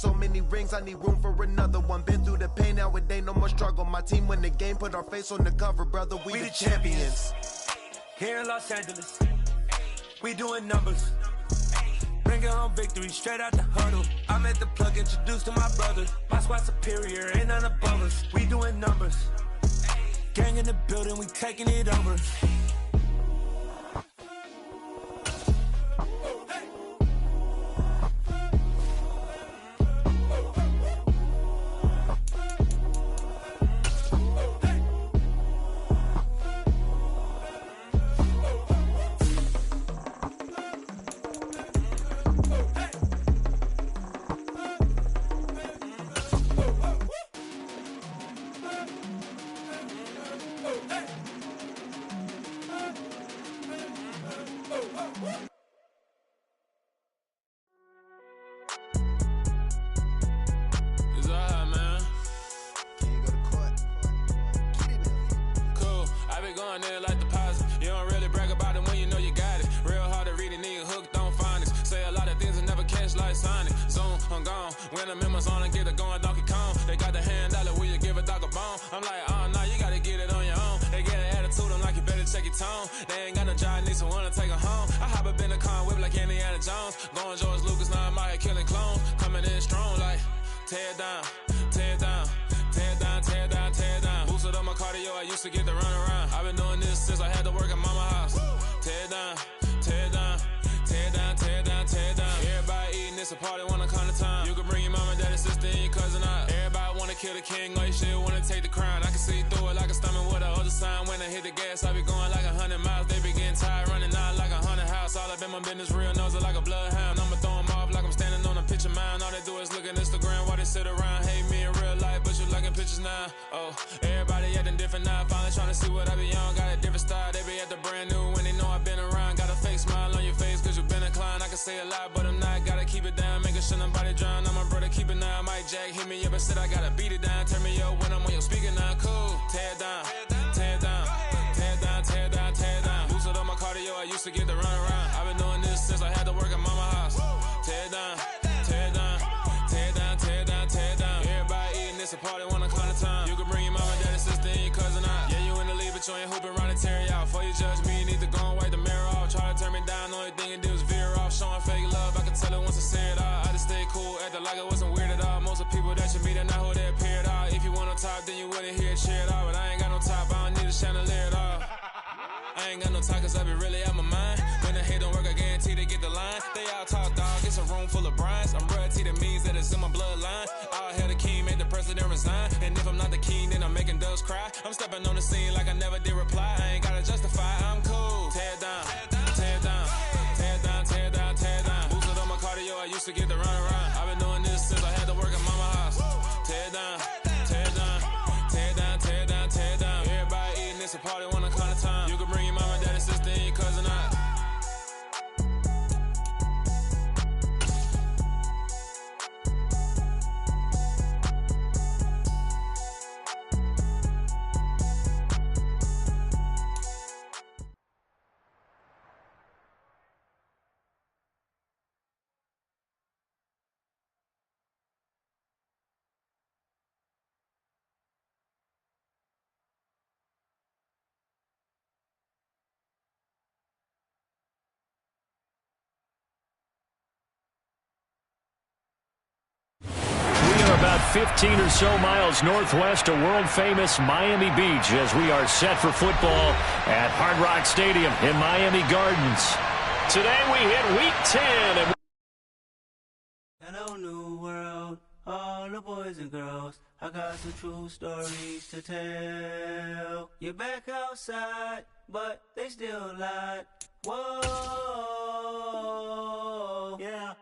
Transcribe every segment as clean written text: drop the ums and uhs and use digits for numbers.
so many rings, I need room for another one. Been through the pain, now it ain't no more struggle. My team win the game, put our face on the cover, brother. We the champions. Here in Los Angeles, we doing numbers. Bringing home victory straight out the huddle. I'm at the plug, introduced to my brothers. My squad superior, ain't none above us. We doing numbers. Gang in the building, we taking it over. When the members on and get it going Donkey Kong, they got the hand dollar, will you give a dog a bone? I'm like, oh no, you gotta get it on your own. They get an attitude, I'm like, you better check your tone. They ain't got no job, need someone to take her home. I hop up in the car, whip like Indiana Jones. Going George Lucas, now I'm out here killing clones. Coming in strong like, tear it down, tear it down, tear it down, tear it down, tear it down. Boosted up my cardio, I used to get to run around. I've been doing this since I had to work at mama house. Tear it down, tear it down, tear it down, tear it down, tear it down. Everybody eating, it's a party, one kind of time. You can bring your mama, daddy, sister, and your cousin out. Everybody wanna kill the king, or you shit wanna take the crown. I can see through it like a stomach with a other sign. When I hit the gas, I be going like 100 miles. They be getting tired, running out like 100 house. All up in my business, real nose like a bloodhound. I'ma throw them off like I'm standing on a picture mound. All they do is look at Instagram while they sit around. Hate me in real life, but you liking pictures now. Oh, everybody acting different now. Finally trying to see what I be on. Got a different style, they be at the brand new when they know I've been around. Got a fake smile on your face, cause you been inclined. I can say a lot, but I'm not. Gotta keep it down, making sure nobody drown. I'm my brother, keep it now. Mike Jack hit me up and said I gotta beat it down. Turn me up when I'm on your speaker now. Cool, tear it down, tear it down, tear it down, tear it down, tear it down. Boosted up my cardio, I used to get to run around. I've been doing this since I had to work at mama house. Tear it down, tear it down, tear it down, tear it down, tear it down. Everybody eating, it's a party, one kind of time. You can bring your mama, daddy, sister, and your cousin out. Yeah, you in the lead, but you ain't hooping around and tear out. Before you judge me, you need to go and wipe the mirror off. Try to turn me down, only thing you do is veer off. Showing fake love, I can tell it once I say it all. I just stay cool, acting like it wasn't weird at all. Most of the people that you meet are not who they appear at all. If you want on top, then you wouldn't hear it cheer at all. But I ain't got no top, I don't need a chandelier at all. I ain't got no talk, cause I be really out my mind. When the hate don't work, I guarantee they get the line. They all talk, dog, it's a room full of Bryans. I'm royalty, that means that it's in my bloodline. All hell the king, made the president resign. And if I'm not the king, then I'm making doves cry. I'm stepping on the scene like I never did reply. I ain't gotta justify, I'm cool. Tear it down, tear it down, tear it down, tear it down, tear it down. Boosted on my cardio, I used to get to run around. I've been doing this since I had to work at mama house. Tear it down, tear it down, tear it down, tear it down, tear it down. Everybody eating, it's a party, one kind of time. You can bring your mama, daddy, sister, and your cousin out. About 15 or so miles northwest of world-famous Miami Beach as we are set for football at Hard Rock Stadium in Miami Gardens. Today we hit Week 10. Hello, new world, all the boys and girls. I got some true stories to tell. You're back outside, but they still lied. Whoa, yeah.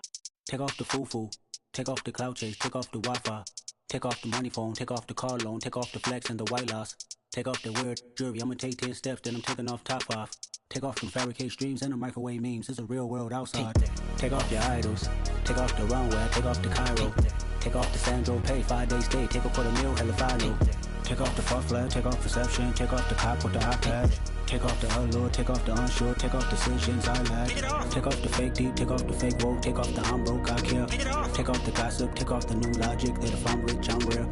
Take off the foo-foo. Take off the cloud chase, take off the Wi-Fi. Take off the money phone, take off the car loan, take off the flex and the white loss. Take off the weird jewelry, I'ma take 10 steps, then I'm taking off top off. Take off the fabricated streams and the microwave memes, it's a real world outside. Take off your idols, take off the runway, take off the Cairo. Take off the Sandro pay, 5 days stay, take a quarter meal, hella follow. Take off the far flag, take off reception, take off the cop with the iPad. Take off the allure, take off the unsure, take off the decisions I lack. Take off the fake deep, take off the fake woke, take off the I'm broke, I care. Take off the gossip, take off the new logic that if I'm rich, I'm real.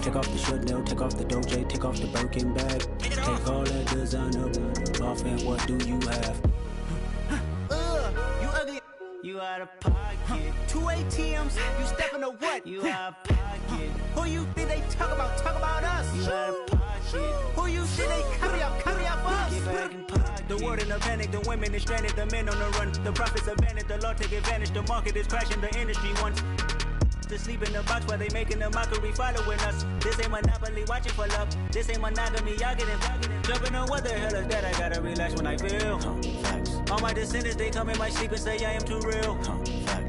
Take off the Chanel, take off the Doja, take off the Birkin bag. Take all that designer off and what do you have? You ugly. You out of pocket. 2 ATMs, you stepping to what? You out of pocket. Who you think they talk about? Talk about us. You out of pocket. Who you think they carry up for us? Get back in pocket. The world in a panic, the women is stranded, the men on the run. The profits abandoned, the law take advantage. The market is crashing, the industry wants to sleep in the box while they making a mockery following us. This ain't monopoly, watching for love. This ain't monogamy, y'all getting jumping on what the hell is that? I gotta relax when I feel. All my descendants, they come in my sleep and say I am too real.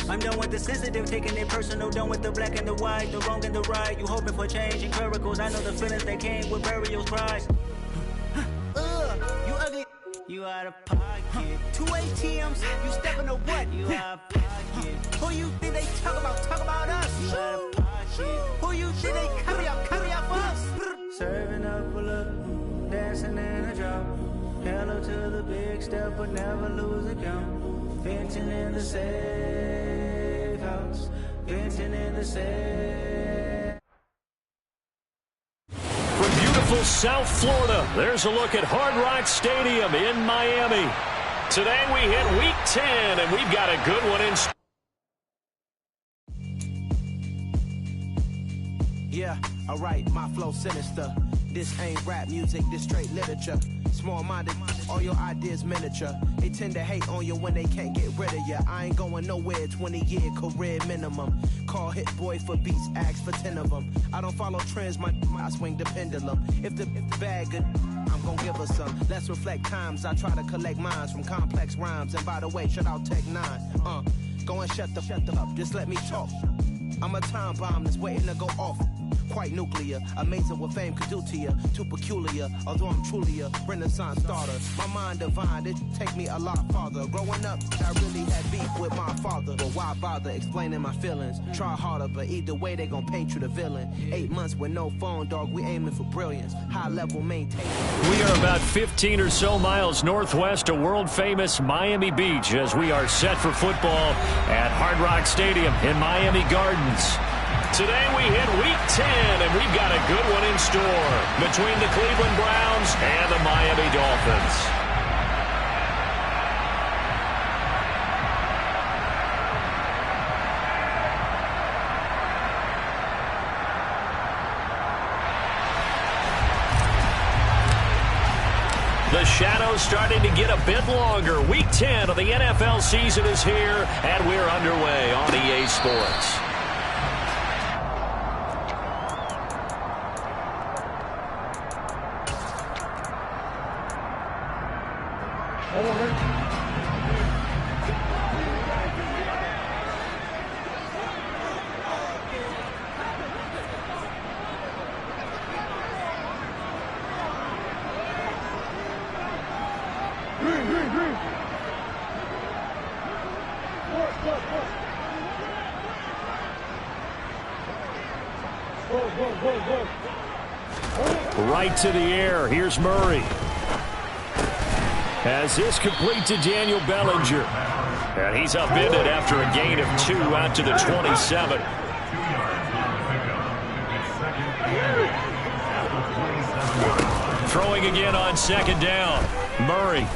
I'm done with the sensitive, taking it personal. Done with the black and the white, the wrong and the right. You hoping for change and miracles. I know the feelings that came with burial cries. You ugly. You out of pocket. 2 ATMs, you stepping to what? You out of pocket. Who you think they talk about? Talk about us. You out of pocket. Who you think they carry up for us? Serving up a look, dancing in a drop. Hello to the big step, but never lose a count. Venting in the safe house. Venting in the safe. From beautiful South Florida, there's a look at Hard Rock Stadium in Miami. Today we hit Week 10, and we've got a good one in. Yeah, alright, my flow sinister. This ain't rap music, this straight literature. Small-minded, all your ideas miniature. They tend to hate on you when they can't get rid of you. I ain't going nowhere, 20-year career minimum. Call Hit Boy for beats, ask for 10 of them. I don't follow trends, I swing the pendulum. If the bag good, I'm gonna give her some. Let's reflect times, I try to collect minds from complex rhymes. And by the way, shout out Tech 9. Go and shut the up, just let me talk. I'm a time bomb that's waiting to go off. Quite nuclear, amazing what fame could do to you. Too peculiar, although I'm truly a renaissance starter. My mind divine, it take me a lot farther. Growing up, I really had beef with my father. But why bother explaining my feelings? Try harder, but either way they gon' paint you the villain. 8 months with no phone, dog, we aiming for brilliance. High level maintain. We are about 15 or so miles northwest of world-famous Miami Beach as we are set for football at Hard Rock Stadium in Miami Gardens. Today we hit Week 10, and we've got a good one in store between the Cleveland Browns and the Miami Dolphins. The shadow's starting to get a bit longer. Week 10 of the NFL season is here, and we're underway on EA Sports. Right to the air. Here's Murray. As this complete to Daniel Bellinger. And he's upended after a gain of 2 out to the 27. Throwing again on second down. Murray.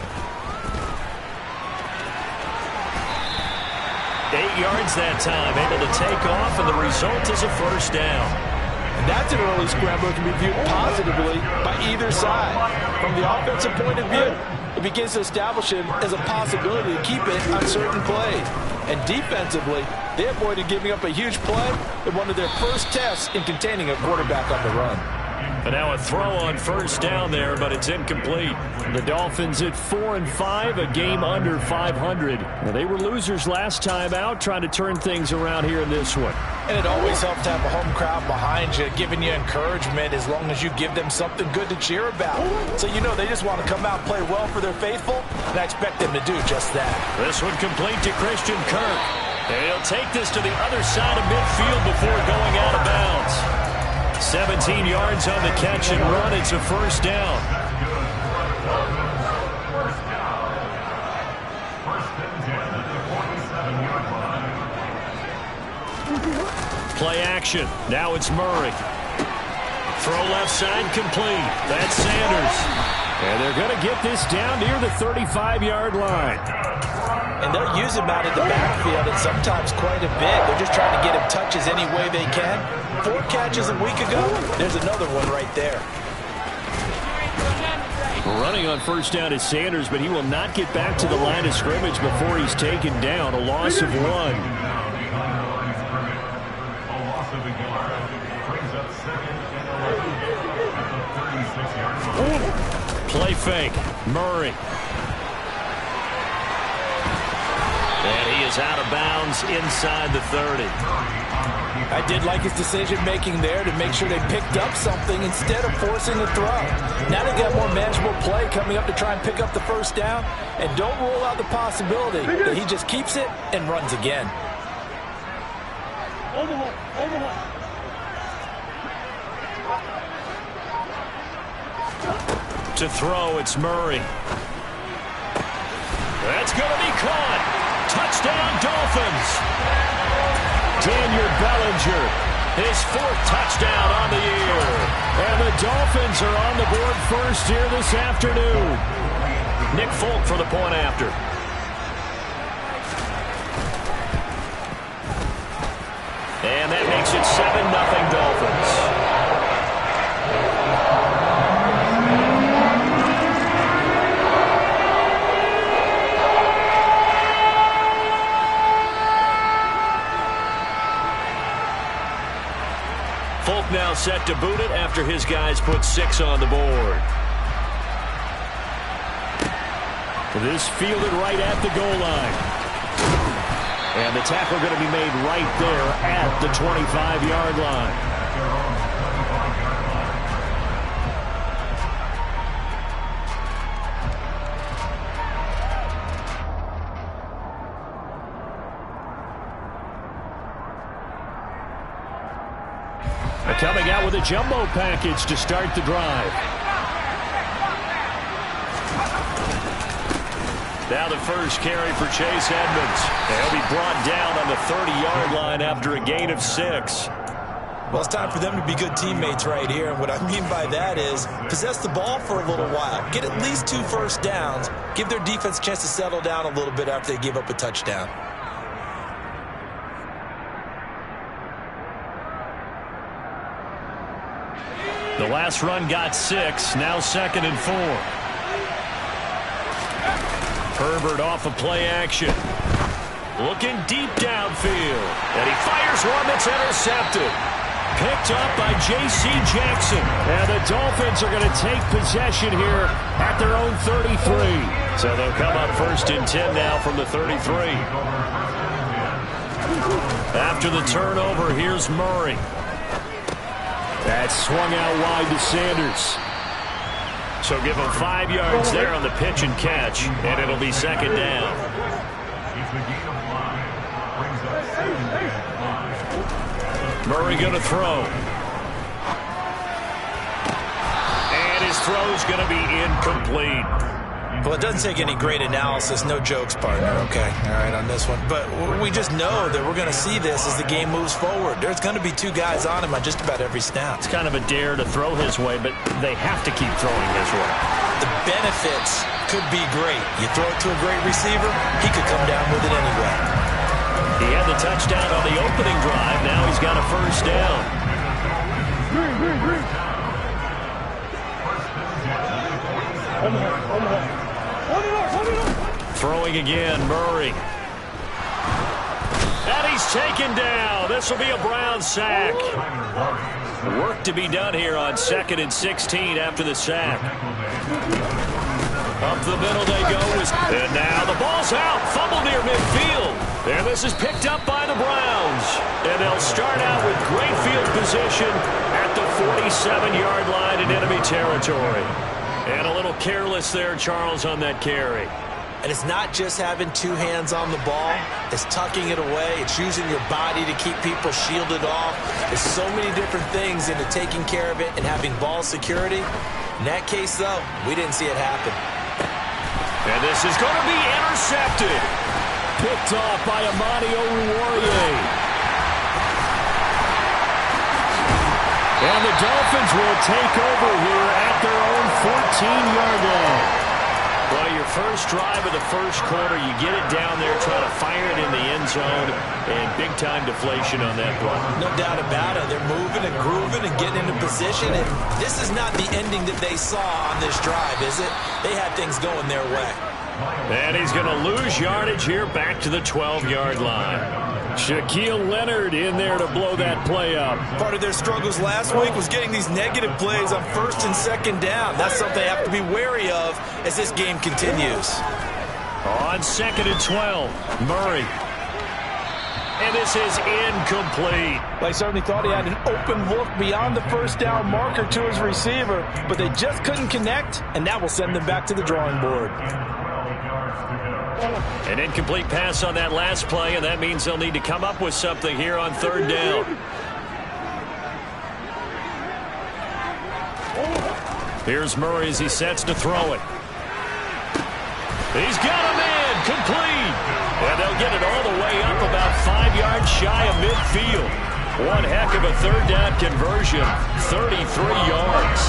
8 yards that time, able to take off, and the result is a first down. And that's an early scramble that can be viewed positively by either side. From the offensive point of view, it begins to establish him as a possibility to keep it on certain plays. And defensively, they avoided giving up a huge play in one of their first tests in containing a quarterback on the run. And now a throw on first down there, but it's incomplete. The Dolphins at 4-5, a game under 500. Now, they were losers last time out, trying to turn things around here in this one. And it always helps to have a home crowd behind you, giving you encouragement as long as you give them something good to cheer about. So you know they just want to come out and play well for their faithful, and I expect them to do just that. This one complete to Christian Kirk. And he'll take this to the other side of midfield before going out of bounds. 17 yards on the catch and run. It's a first down. Play action. Now it's Murray. Throw left side complete. That's Sanders. And they're going to get this down near the 35-yard line. And they'll use him out in the backfield, and sometimes quite a bit. They're just trying to get him touches any way they can. 4 catches a week ago. There's another one right there. Running on first down is Sanders, but he will not get back to the line of scrimmage before he's taken down. A loss of 1. Play fake. Murray. And he is out of bounds inside the 30. I did like his decision-making there to make sure they picked up something instead of forcing the throw. Now they got more manageable play coming up to try and pick up the first down. And don't rule out the possibility that he just keeps it and runs again. To throw, it's Murray. That's going to be caught. Touchdown, Dolphins. Daniel Bellinger, his 4th touchdown on the year. And the Dolphins are on the board first here this afternoon. Nick Folk for the point after. And that makes it 7-0 Dolphins. Folk now set to boot it after his guys put 6 on the board. This fielded right at the goal line. And the tackle going to be made right there at the 25-yard line. Coming out with a jumbo package to start the drive. Now the first carry for Chase Edmonds. He'll be brought down on the 30-yard line after a gain of 6. Well, it's time for them to be good teammates right here. And what I mean by that is possess the ball for a little while. Get at least 2 first downs. Give their defense a chance to settle down a little bit after they give up a touchdown. The last run got 6, now 2nd and 4. Herbert off of play action. Looking deep downfield. And he fires one that's intercepted. Picked up by J.C. Jackson. And the Dolphins are going to take possession here at their own 33. So they'll come up 1st and 10 now from the 33. After the turnover, here's Murray. That swung out wide to Sanders. So give him 5 yards there on the pitch and catch, and it'll be 2nd down. Murray going to throw. And his throw's going to be incomplete. Well, it doesn't take any great analysis. No jokes, partner, okay? All right, on this one. But we just know that we're going to see this as the game moves forward. There's going to be 2 guys on him on just about every snap. It's kind of a dare to throw his way, but they have to keep throwing his way. The benefits could be great. You throw it to a great receiver, he could come down with it anyway. He had the touchdown on the opening drive. Now he's got a 1st down. Throwing again, Murray. And he's taken down. This will be a Brown sack. Work to be done here on 2nd and 16 after the sack. Up the middle they go. And now the ball's out. Fumble near midfield. And this is picked up by the Browns. And they'll start out with great field position at the 47-yard line in enemy territory. And a little careless there, Charles, on that carry. And it's not just having 2 hands on the ball. It's tucking it away. It's using your body to keep people shielded off. There's so many different things into taking care of it and having ball security. In that case, though, we didn't see it happen. And this is going to be intercepted. Picked off by Amani Oruwariye. And the Dolphins will take over here at their own 14-yard line. Well, your first drive of the first quarter, you get it down there, try to fire it in the end zone, and big-time deflation on that one. No doubt about it. They're moving and grooving and getting into position, and this is not the ending that they saw on this drive, is it? They had things going their way. And he's going to lose yardage here back to the 12-yard line. Shaquille Leonard in there to blow that play up. Part of their struggles last week was getting these negative plays on first and second down. That's something they have to be wary of as this game continues. On 2nd and 12, Murray. And this is incomplete. They certainly thought he had an open look beyond the first down marker to his receiver, but they just couldn't connect, and that will send them back to the drawing board. An incomplete pass on that last play, and that means they'll need to come up with something here on 3rd down. Here's Murray as he sets to throw it. He's got a man, complete. And they'll get it all the way up about 5 yards shy of midfield. One heck of a 3rd down conversion, 33 yards.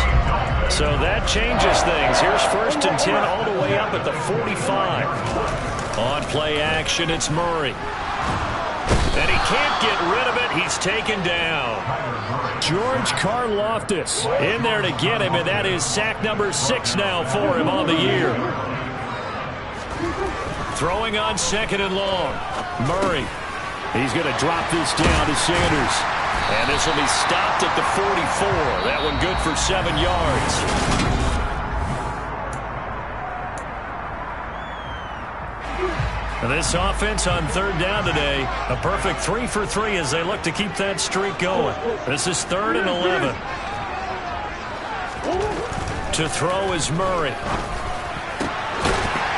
So that changes things. Here's 1st and 10 all the way up at the 45. On play action, it's Murray. And he can't get rid of it. He's taken down. George Karlaftis in there to get him, and that is sack number 6 now for him on the year. Throwing on 2nd and long. Murray. He's going to drop this down to Sanders. And this will be stopped at the 44. That one good for 7 yards. This offense on 3rd down today, a perfect 3 for 3 as they look to keep that streak going. This is 3rd and 11. To throw is Murray.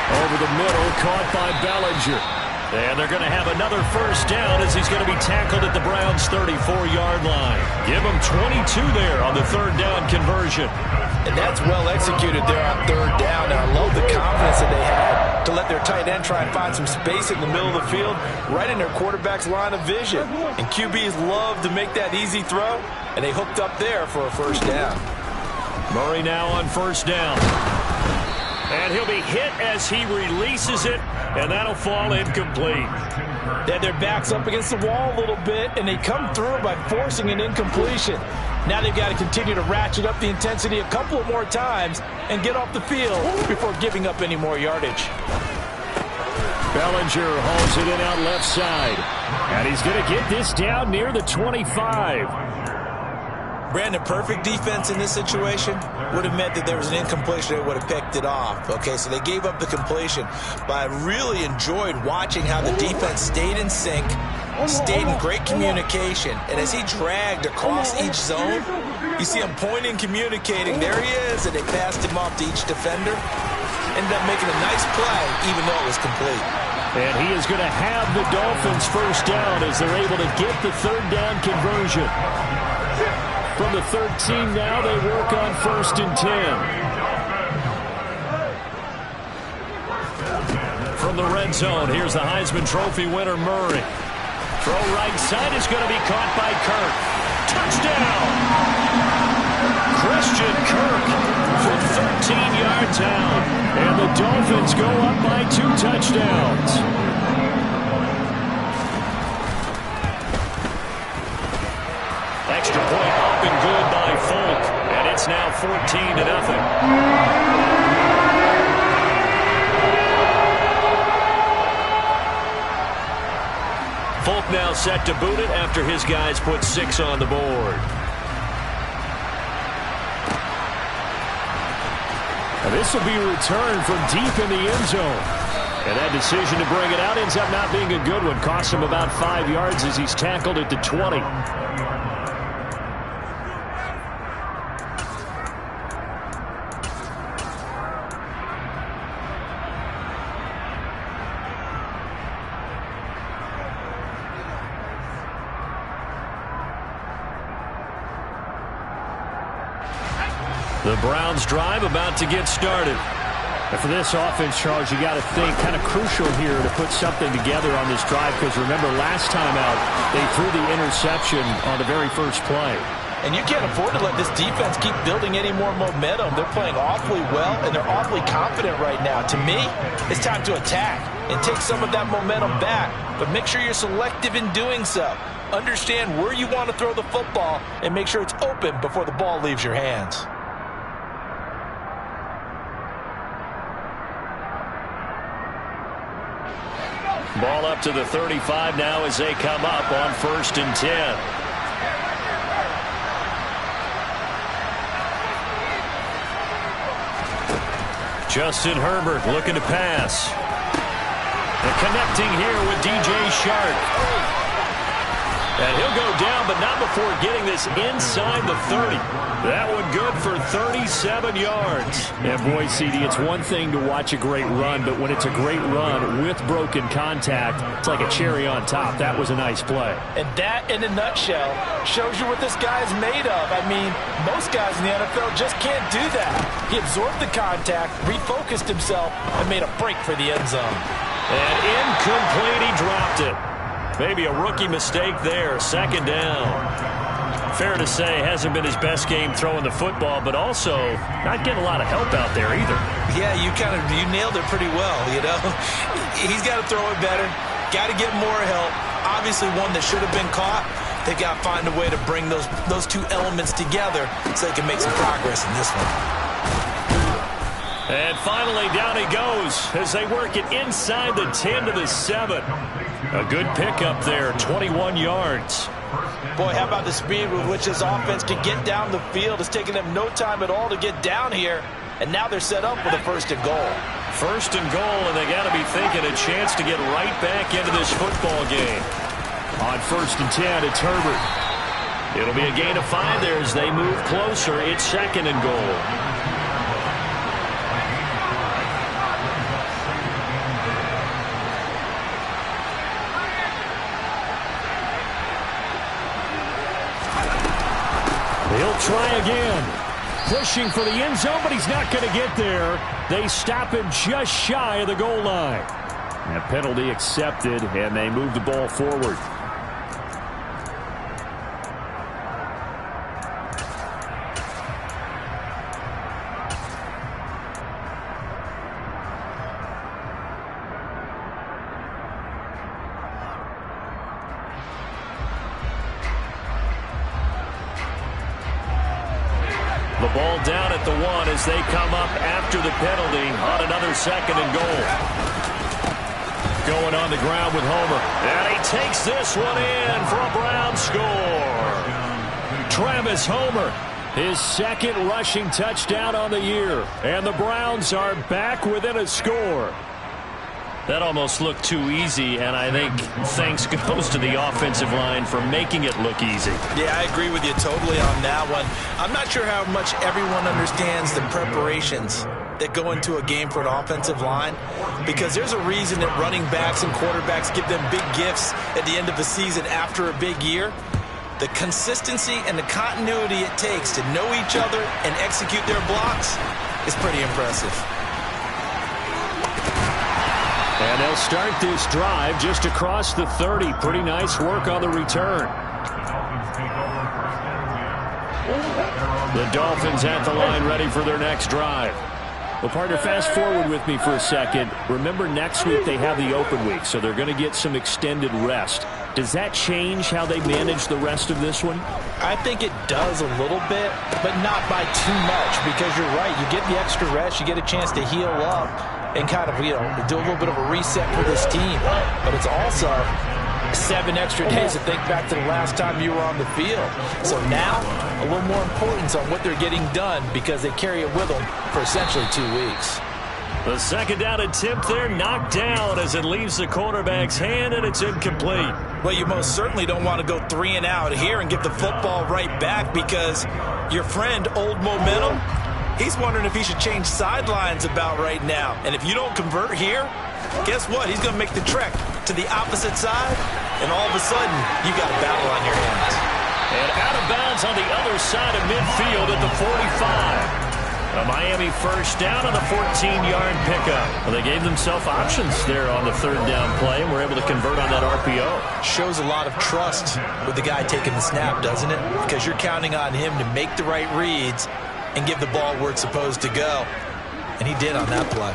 Over the middle, caught by Bellinger. And they're going to have another first down as he's going to be tackled at the Browns' 34-yard line. Give him 22 there on the 3rd down conversion. And that's well executed there on 3rd down. And I love the confidence that they had to let their tight end try and find some space in the middle of the field, right in their quarterback's line of vision. And QBs love to make that easy throw, and they hooked up there for a first down. Murray now on 1st down. And he'll be hit as he releases it, and that'll fall incomplete. They had their backs up against the wall a little bit, and they come through by forcing an incompletion. Now they've got to continue to ratchet up the intensity a couple of more times and get off the field before giving up any more yardage. Bellinger hauls it in out left side. And he's going to get this down near the 25. Brandon, perfect defense in this situation would have meant that there was an incompletion that would have picked it off. Okay, so they gave up the completion, but I really enjoyed watching how the defense stayed in sync, stayed in great communication, and as he dragged across each zone, you see him pointing, communicating, there he is, and they passed him off to each defender. Ended up making a nice play, even though it was complete. And he is going to have the Dolphins first down as they're able to get the 3rd down conversion. From the 13 now, they work on 1st and 10. From the red zone, here's the Heisman Trophy winner, Murray. Throw right side is going to be caught by Kirk. Touchdown! Christian Kirk from 13 yards out. And the Dolphins go up by 2 touchdowns. Extra point up and good by Folk. And it's now 14-0. Folk now set to boot it after his guys put 6 on the board. And this will be returned from deep in the end zone. And that decision to bring it out ends up not being a good one. Costs him about 5 yards as he's tackled at the 20. The Browns drive about to get started. And for this offense, Charles, you got to think kind of crucial here to put something together on this drive because remember last time out, they threw the interception on the very first play. And you can't afford to let this defense keep building any more momentum. They're playing awfully well, and they're awfully confident right now. To me, it's time to attack and take some of that momentum back, but make sure you're selective in doing so. Understand where you want to throw the football and make sure it's open before the ball leaves your hands. Ball up to the 35 now as they come up on 1st and 10. Justin Herbert looking to pass. And connecting here with DJ Shark. And he'll go down, but not before getting this inside the 30. That one good for 37 yards. And boy, CD, it's one thing to watch a great run, but when it's a great run with broken contact, it's like a cherry on top. That was a nice play. And that, in a nutshell, shows you what this guy is made of. I mean, most guys in the NFL just can't do that. He absorbed the contact, refocused himself, and made a break for the end zone. And incomplete, he dropped it. Maybe a rookie mistake there, 2nd down. Fair to say, hasn't been his best game throwing the football, but also not getting a lot of help out there either. Yeah, you nailed it pretty well, you know. He's got to throw it better, got to get more help. Obviously one that should have been caught. They got to find a way to bring those two elements together so they can make some progress in this one. And finally, down he goes as they work it inside the 10 to the 7. A good pickup there, 21 yards. Boy, how about the speed with which this offense can get down the field? It's taken them no time at all to get down here, and now they're set up with a 1st and goal. 1st and goal, and they got to be thinking a chance to get right back into this football game. On 1st and 10, it's Herbert. It'll be a gain of 5 there as they move closer. It's 2nd and goal. He'll try again. Pushing for the end zone, but he's not going to get there. They stop him just shy of the goal line. And a penalty accepted, and they move the ball forward. The ball down at the 1 as they come up after the penalty on another 2nd and goal. Going on the ground with Homer. And he takes this one in for a Brown score. Travis Homer, his 2nd rushing touchdown on the year. And the Browns are back within a score. That almost looked too easy, and I think thanks goes to the offensive line for making it look easy. Yeah, I agree with you totally on that one. I'm not sure how much everyone understands the preparations that go into a game for an offensive line, because there's a reason that running backs and quarterbacks give them big gifts at the end of the season after a big year. The consistency and the continuity it takes to know each other and execute their blocks is pretty impressive. And they'll start this drive just across the 30. Pretty nice work on the return. The Dolphins at the line ready for their next drive. Well, partner, fast forward with me for a second. Remember, next week they have the open week, so they're going to get some extended rest. Does that change how they manage the rest of this one? I think it does a little bit, but not by too much, because you're right. You get the extra rest. You get a chance to heal up and kind of, do a little bit of a reset for this team. But it's also 7 extra days to think back to the last time you were on the field. So now, a little more importance on what they're getting done, because they carry it with them for essentially 2 weeks. The 2nd down attempt there knocked down as it leaves the quarterback's hand, and it's incomplete. Well, you most certainly don't want to go 3 and out here and give the football right back, because your friend, Old Momentum, he's wondering if he should change sidelines about right now. And if you don't convert here, guess what? He's going to make the trek to the opposite side, and all of a sudden, you got a battle on your hands. And out of bounds on the other side of midfield at the 45. A Miami first down on the 14-yard pickup. Well, they gave themselves options there on the third down play, and were able to convert on that RPO. Shows a lot of trust with the guy taking the snap, doesn't it? Because you're counting on him to make the right reads and give the ball where it's supposed to go. And he did on that play.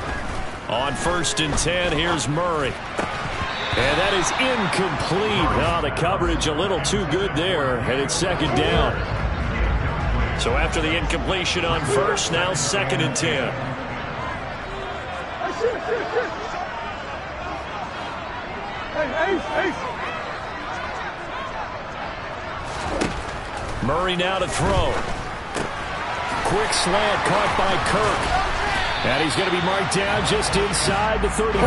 On 1st and 10, here's Murray. And that is incomplete. Oh, the coverage a little too good there, and it's 2nd down. So after the incompletion on 1st, now 2nd and 10. Murray now to throw. Quick slant caught by Kirk. And he's going to be marked down just inside the 35.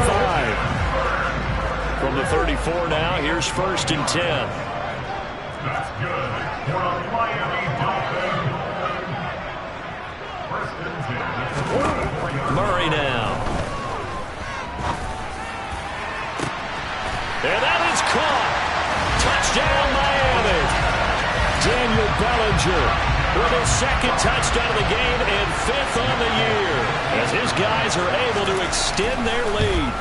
From the 34 now, here's 1st and 10. That's good for the Miami Dolphins. Murray now. And that is caught. Touchdown, Miami. Daniel Bellinger with his 2nd touchdown of the game and 5th on the year, as his guys are able to extend their lead.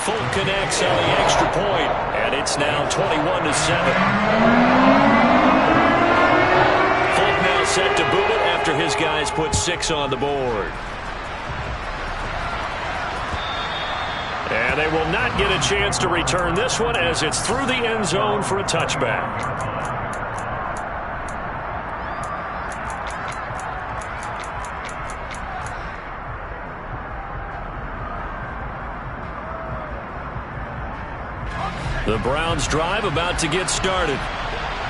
Fulton connects on the extra point, and it's now 21-7. Fulton now set to boot it after his guys put 6 on the board. And they will not get a chance to return this one, as it's through the end zone for a touchback. The Browns drive about to get started.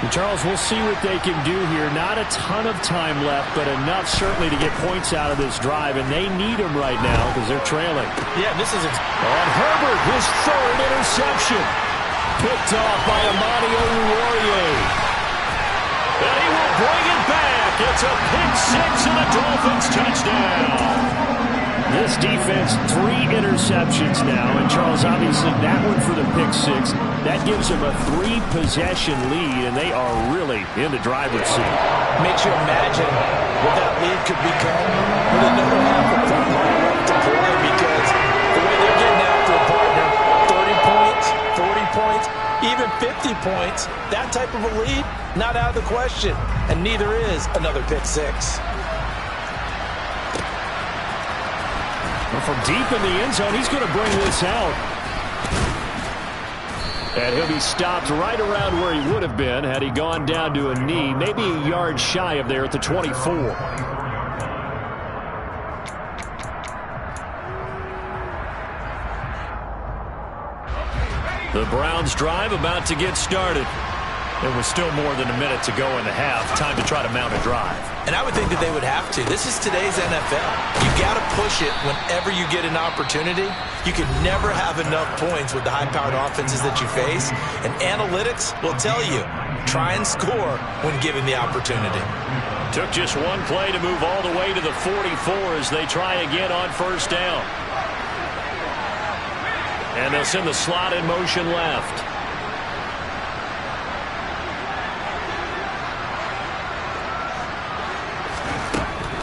And Charles, we'll see what they can do here. Not a ton of time left, but enough certainly to get points out of this drive, and they need them right now because they're trailing. Yeah, this is on Herbert, his 3rd interception. Picked off by Amani Oruwariye. And he will bring it back. It's a pick 6 and a Dolphins touchdown. This defense, 3 interceptions now. And, Charles, obviously that one for the pick 6. That gives them a 3-possession lead, and they are really in the driver's seat. Makes you imagine what that lead could become with another half of football left to play, because the way they're getting after a partner, 30 points, 40 points, even 50 points, that type of a lead, not out of the question. And neither is another pick 6. From deep in the end zone, he's going to bring this out. And he'll be stopped right around where he would have been had he gone down to a knee, maybe a yard shy of there at the 24. The Browns drive about to get started. There was still more than a minute to go in the half. Time to try to mount a drive. And I would think that they would have to. This is today's NFL. You got to push it whenever you get an opportunity. You can never have enough points with the high-powered offenses that you face. And analytics will tell you, try and score when given the opportunity. Took just one play to move all the way to the 44 as they try again on 1st down. And they'll send the slot in motion left.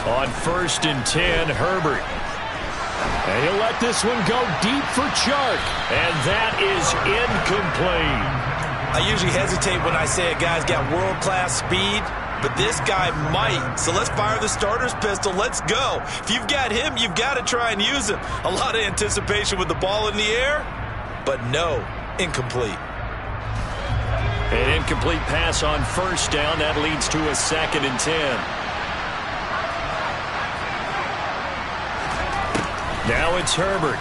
On 1st and 10, Herbert. And he'll let this one go deep for Chark. And that is incomplete. I usually hesitate when I say a guy's got world-class speed, but this guy might. So let's fire the starter's pistol. Let's go. If you've got him, you've got to try and use him. A lot of anticipation with the ball in the air, but no, incomplete. An incomplete pass on 1st down. That leads to a 2nd and 10. Now it's Herbert.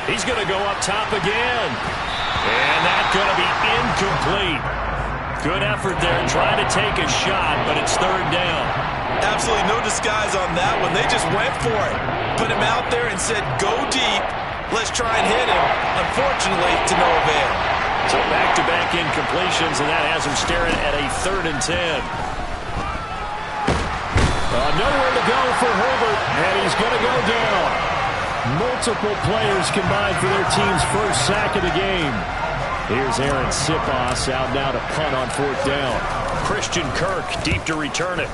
He's going to go up top again. And that's going to be incomplete. Good effort there trying to take a shot, but it's 3rd down. Absolutely no disguise on that one. They just went for it. Put him out there and said, go deep. Let's try and hit him. Unfortunately, to no avail. So back-to-back incompletions, and that has him staring at a 3rd and 10. Nowhere to go for Herbert, and he's going to go down. Multiple players combined for their team's first sack of the game. Here's Aaron Sipos out now to punt on 4th down. Christian Kirk deep to return it.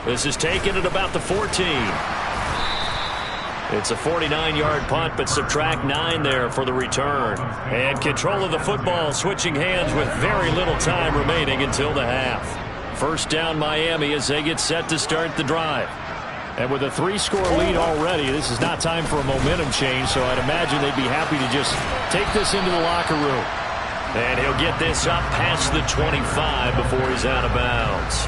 This is taken at about the 14. It's a 49-yard punt, but subtract 9 there for the return. And control of the football, switching hands with very little time remaining until the half. First down Miami as they get set to start the drive. And with a 3-score lead already, this is not time for a momentum change, so I'd imagine they'd be happy to just take this into the locker room. And he'll get this up past the 25 before he's out of bounds.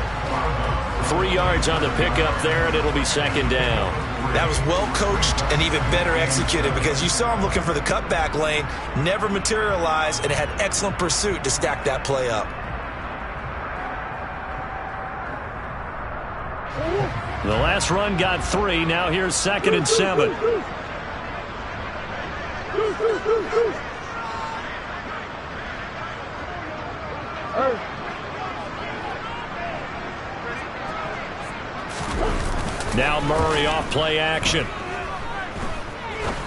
3 yards on the pickup there, and it'll be second down. That was well coached and even better executed because you saw him looking for the cutback lane, never materialized, and had excellent pursuit to stack that play up. The last run got 3. Now here's 2nd and 7. Now Murray off play action.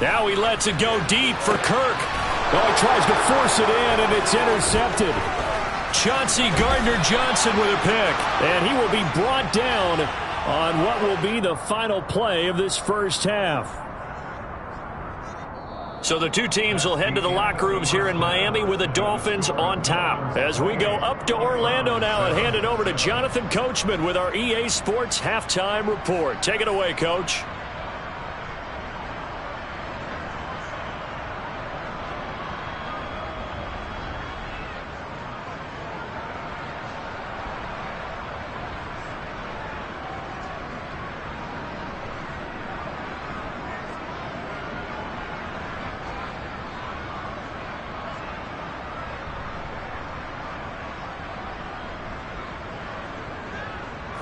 Now he lets it go deep for Kirk. Oh, he tries to force it in, and it's intercepted. Chauncey Gardner-Johnson with a pick. And he will be brought down on what will be the final play of this first half. So the two teams will head to the locker rooms here in Miami with the Dolphins on top. As we go up to Orlando now and hand it over to Jonathan Coachman with our EA Sports Halftime Report. Take it away, Coach.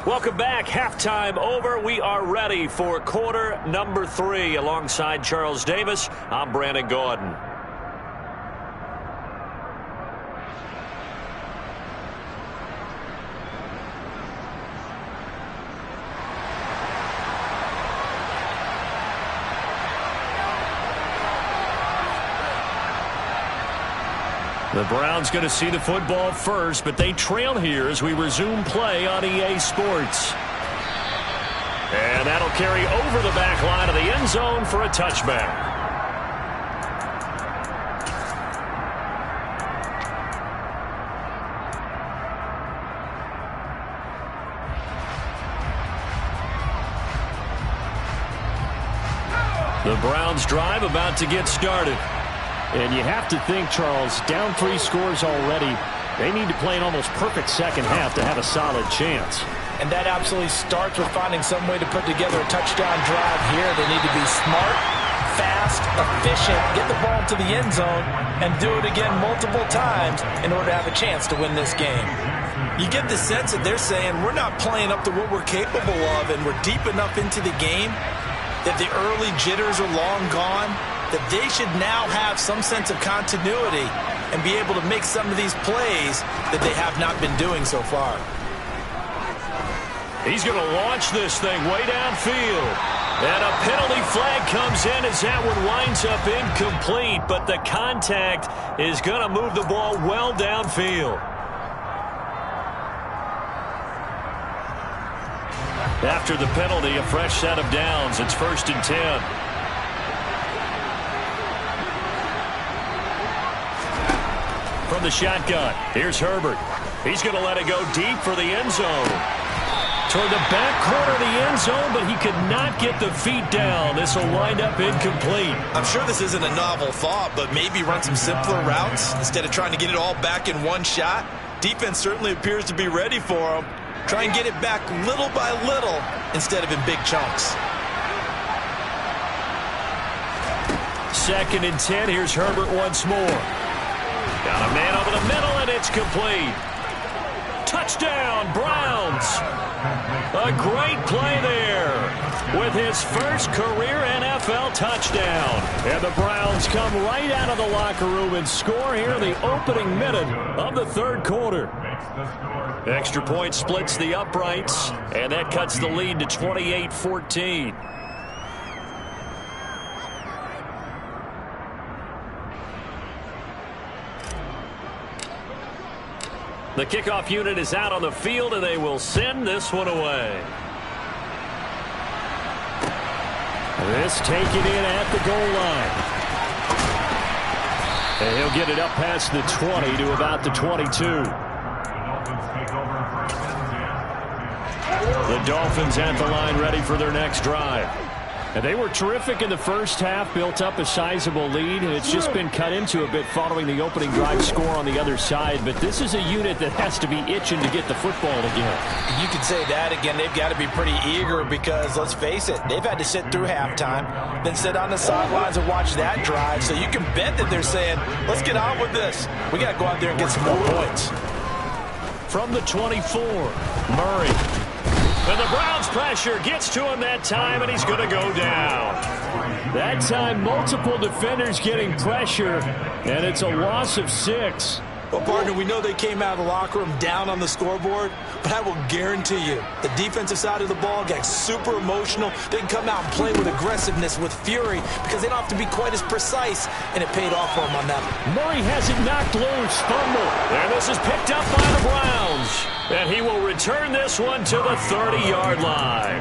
Welcome back. Halftime over. We are ready for quarter number 3. Alongside Charles Davis, I'm Brandon Gordon. The Browns going to see the football first, but they trail here as we resume play on EA Sports. And that'll carry over the back line of the end zone for a touchback. The Browns drive about to get started. And you have to think, Charles, down 3 scores already. They need to play an almost perfect second half to have a solid chance. And that absolutely starts with finding some way to put together a touchdown drive here. They need to be smart, fast, efficient, get the ball to the end zone, and do it again multiple times in order to have a chance to win this game. You get the sense that they're saying we're not playing up to what we're capable of, and we're deep enough into the game that the early jitters are long gone, that they should now have some sense of continuity and be able to make some of these plays that they have not been doing so far. He's going to launch this thing way downfield. And a penalty flag comes in as that one winds up incomplete, but the contact is going to move the ball well downfield. After the penalty, a fresh set of downs. It's 1st and 10. From the shotgun, here's Herbert. He's going to let it go deep for the end zone. Toward the back corner of the end zone, but he could not get the feet down. This will wind up incomplete. I'm sure this isn't a novel thought, but maybe run some simpler routes instead of trying to get it all back in one shot. Defense certainly appears to be ready for him. Try and get it back little by little instead of in big chunks. 2nd and 10. Here's Herbert once more. Got a man over the middle, and it's complete. Touchdown, Browns. A great play there with his first career NFL touchdown. And the Browns come right out of the locker room and score here in the opening minute of the 3rd quarter. Extra point splits the uprights, and that cuts the lead to 28-14. The kickoff unit is out on the field, and they will send this one away. This taken in at the goal line. And he'll get it up past the 20 to about the 22. The Dolphins at the line ready for their next drive. And they were terrific in the first half, built up a sizable lead, and it's just been cut into a bit following the opening drive score on the other side. But this is a unit that has to be itching to get the football again. You can say that again. They've got to be pretty eager because, let's face it, they've had to sit through halftime, then sit on the sidelines and watch that drive. So you can bet that they're saying, let's get on with this. We got to go out there and get some more points. From the 24, Murray. And the Browns pressure gets to him that time, and he's going to go down. That time, multiple defenders getting pressure, and it's a loss of 6. Well, partner, we know they came out of the locker room down on the scoreboard, but I will guarantee you the defensive side of the ball got super emotional. They can come out and play with aggressiveness, with fury, because they don't have to be quite as precise, and it paid off for them on that. Murray has it knocked loose, fumble, and this is picked up by the Browns. And he will return this one to the 30-yard line.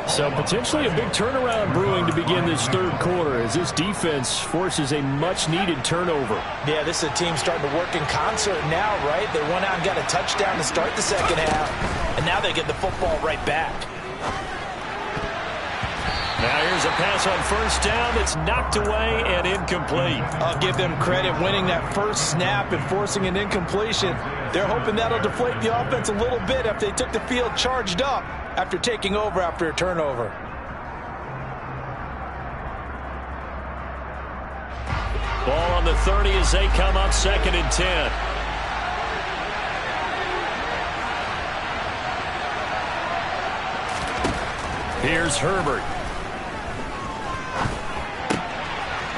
So potentially a big turnaround brewing to begin this third quarter as this defense forces a much-needed turnover. Yeah, this is a team starting to work in concert now, right? They went out and got a touchdown to start the second half, and now they get the football right back. Now here's a pass on first down that's knocked away and incomplete. I'll give them credit winning that first snap and forcing an incompletion. They're hoping that'll deflate the offense a little bit after they took the field charged up after taking over after a turnover. Ball on the 30 as they come up 2nd and 10. Here's Herbert.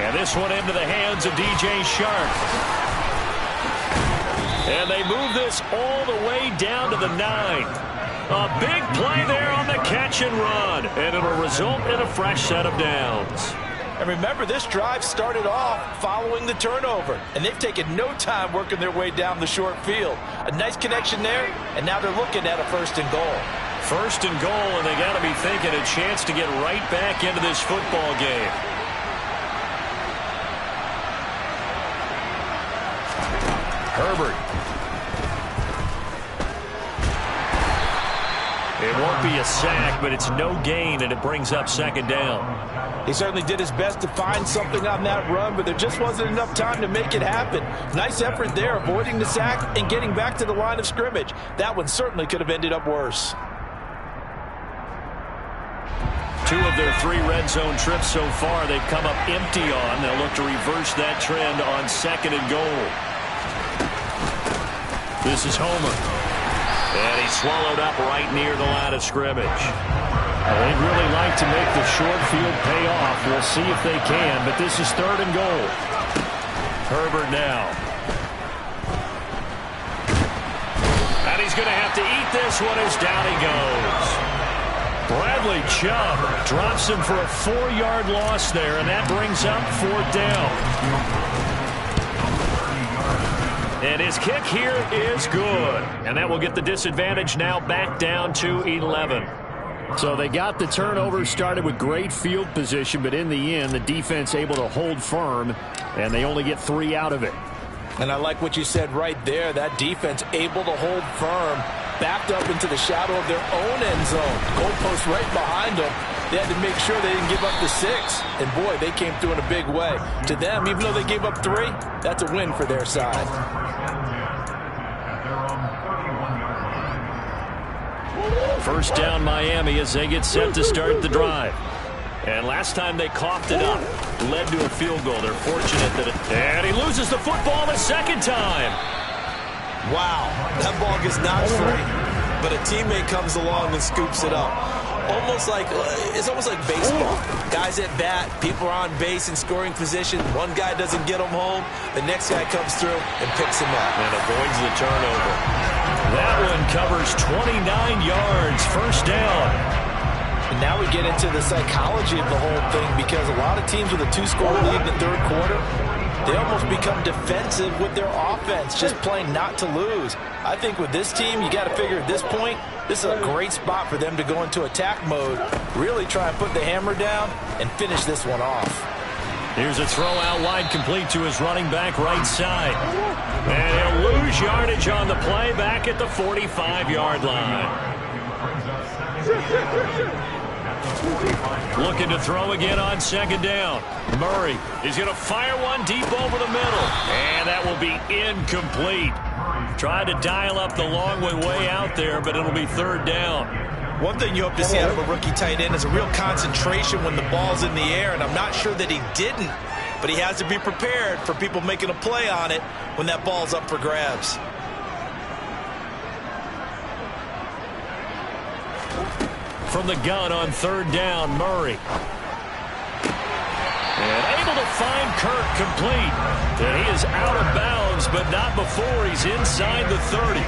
And this one into the hands of DJ Shark. And they move this all the way down to the 9. A big play there on the catch and run. And it'll result in a fresh set of downs. And remember, this drive started off following the turnover. And they've taken no time working their way down the short field. A nice connection there, and now they're looking at a 1st and goal. 1st and goal, and they got to be thinking a chance to get right back into this football game. Herbert. It won't be a sack, but it's no gain, and it brings up 2nd down. He certainly did his best to find something on that run, but there just wasn't enough time to make it happen. Nice effort there, avoiding the sack and getting back to the line of scrimmage. That one certainly could have ended up worse. 2 of their 3 red zone trips so far they've come up empty on. They'll look to reverse that trend on 2nd and goal. This is Homer. And he's swallowed up right near the line of scrimmage. They'd really like to make the short field pay off. We'll see if they can, but this is 3rd and goal. Herbert now. And he's going to have to eat this one as down he goes. Bradley Chubb drops him for a 4-yard loss there, and that brings up 4th down. And his kick here is good. And that will get the disadvantage now back down to 11. So they got the turnover, started with great field position, but in the end, the defense able to hold firm, and they only get 3 out of it. And I like what you said right there. That defense able to hold firm, backed up into the shadow of their own end zone. Goalpost right behind them. They had to make sure they didn't give up the 6. And, boy, they came through in a big way. To them, even though they gave up 3, that's a win for their side. First down Miami as they get set to start the drive. And last time they coughed it up, led to a field goal. They're fortunate that and he loses the football the 2nd time. Wow, that ball gets knocked free, but a teammate comes along and scoops it up. It's almost like baseball. Guys at bat, people are on base in scoring position. One guy doesn't get them home. The next guy comes through and picks him up. And avoids the turnover. That one covers 29 yards, 1st down. And now we get into the psychology of the whole thing because a lot of teams with a 2-score lead in the 3rd quarter, they almost become defensive with their offense, just playing not to lose. I think with this team, you got to figure at this point, this is a great spot for them to go into attack mode, really try and put the hammer down and finish this one off. Here's a throw out wide, complete to his running back right side. And he'll lose yardage on the play back at the 45-yard line. Looking to throw again on second down. Murray is going to fire one deep over the middle. And that will be incomplete. Tried to dial up the long way out there, but it'll be third down. One thing you hope to see out of a rookie tight end is a real concentration when the ball's in the air, and I'm not sure that he didn't, but he has to be prepared for people making a play on it when that ball's up for grabs. From the gun on third down, Murray. And able to find Kirk complete. And he is out of bounds, but not before he's inside the 30.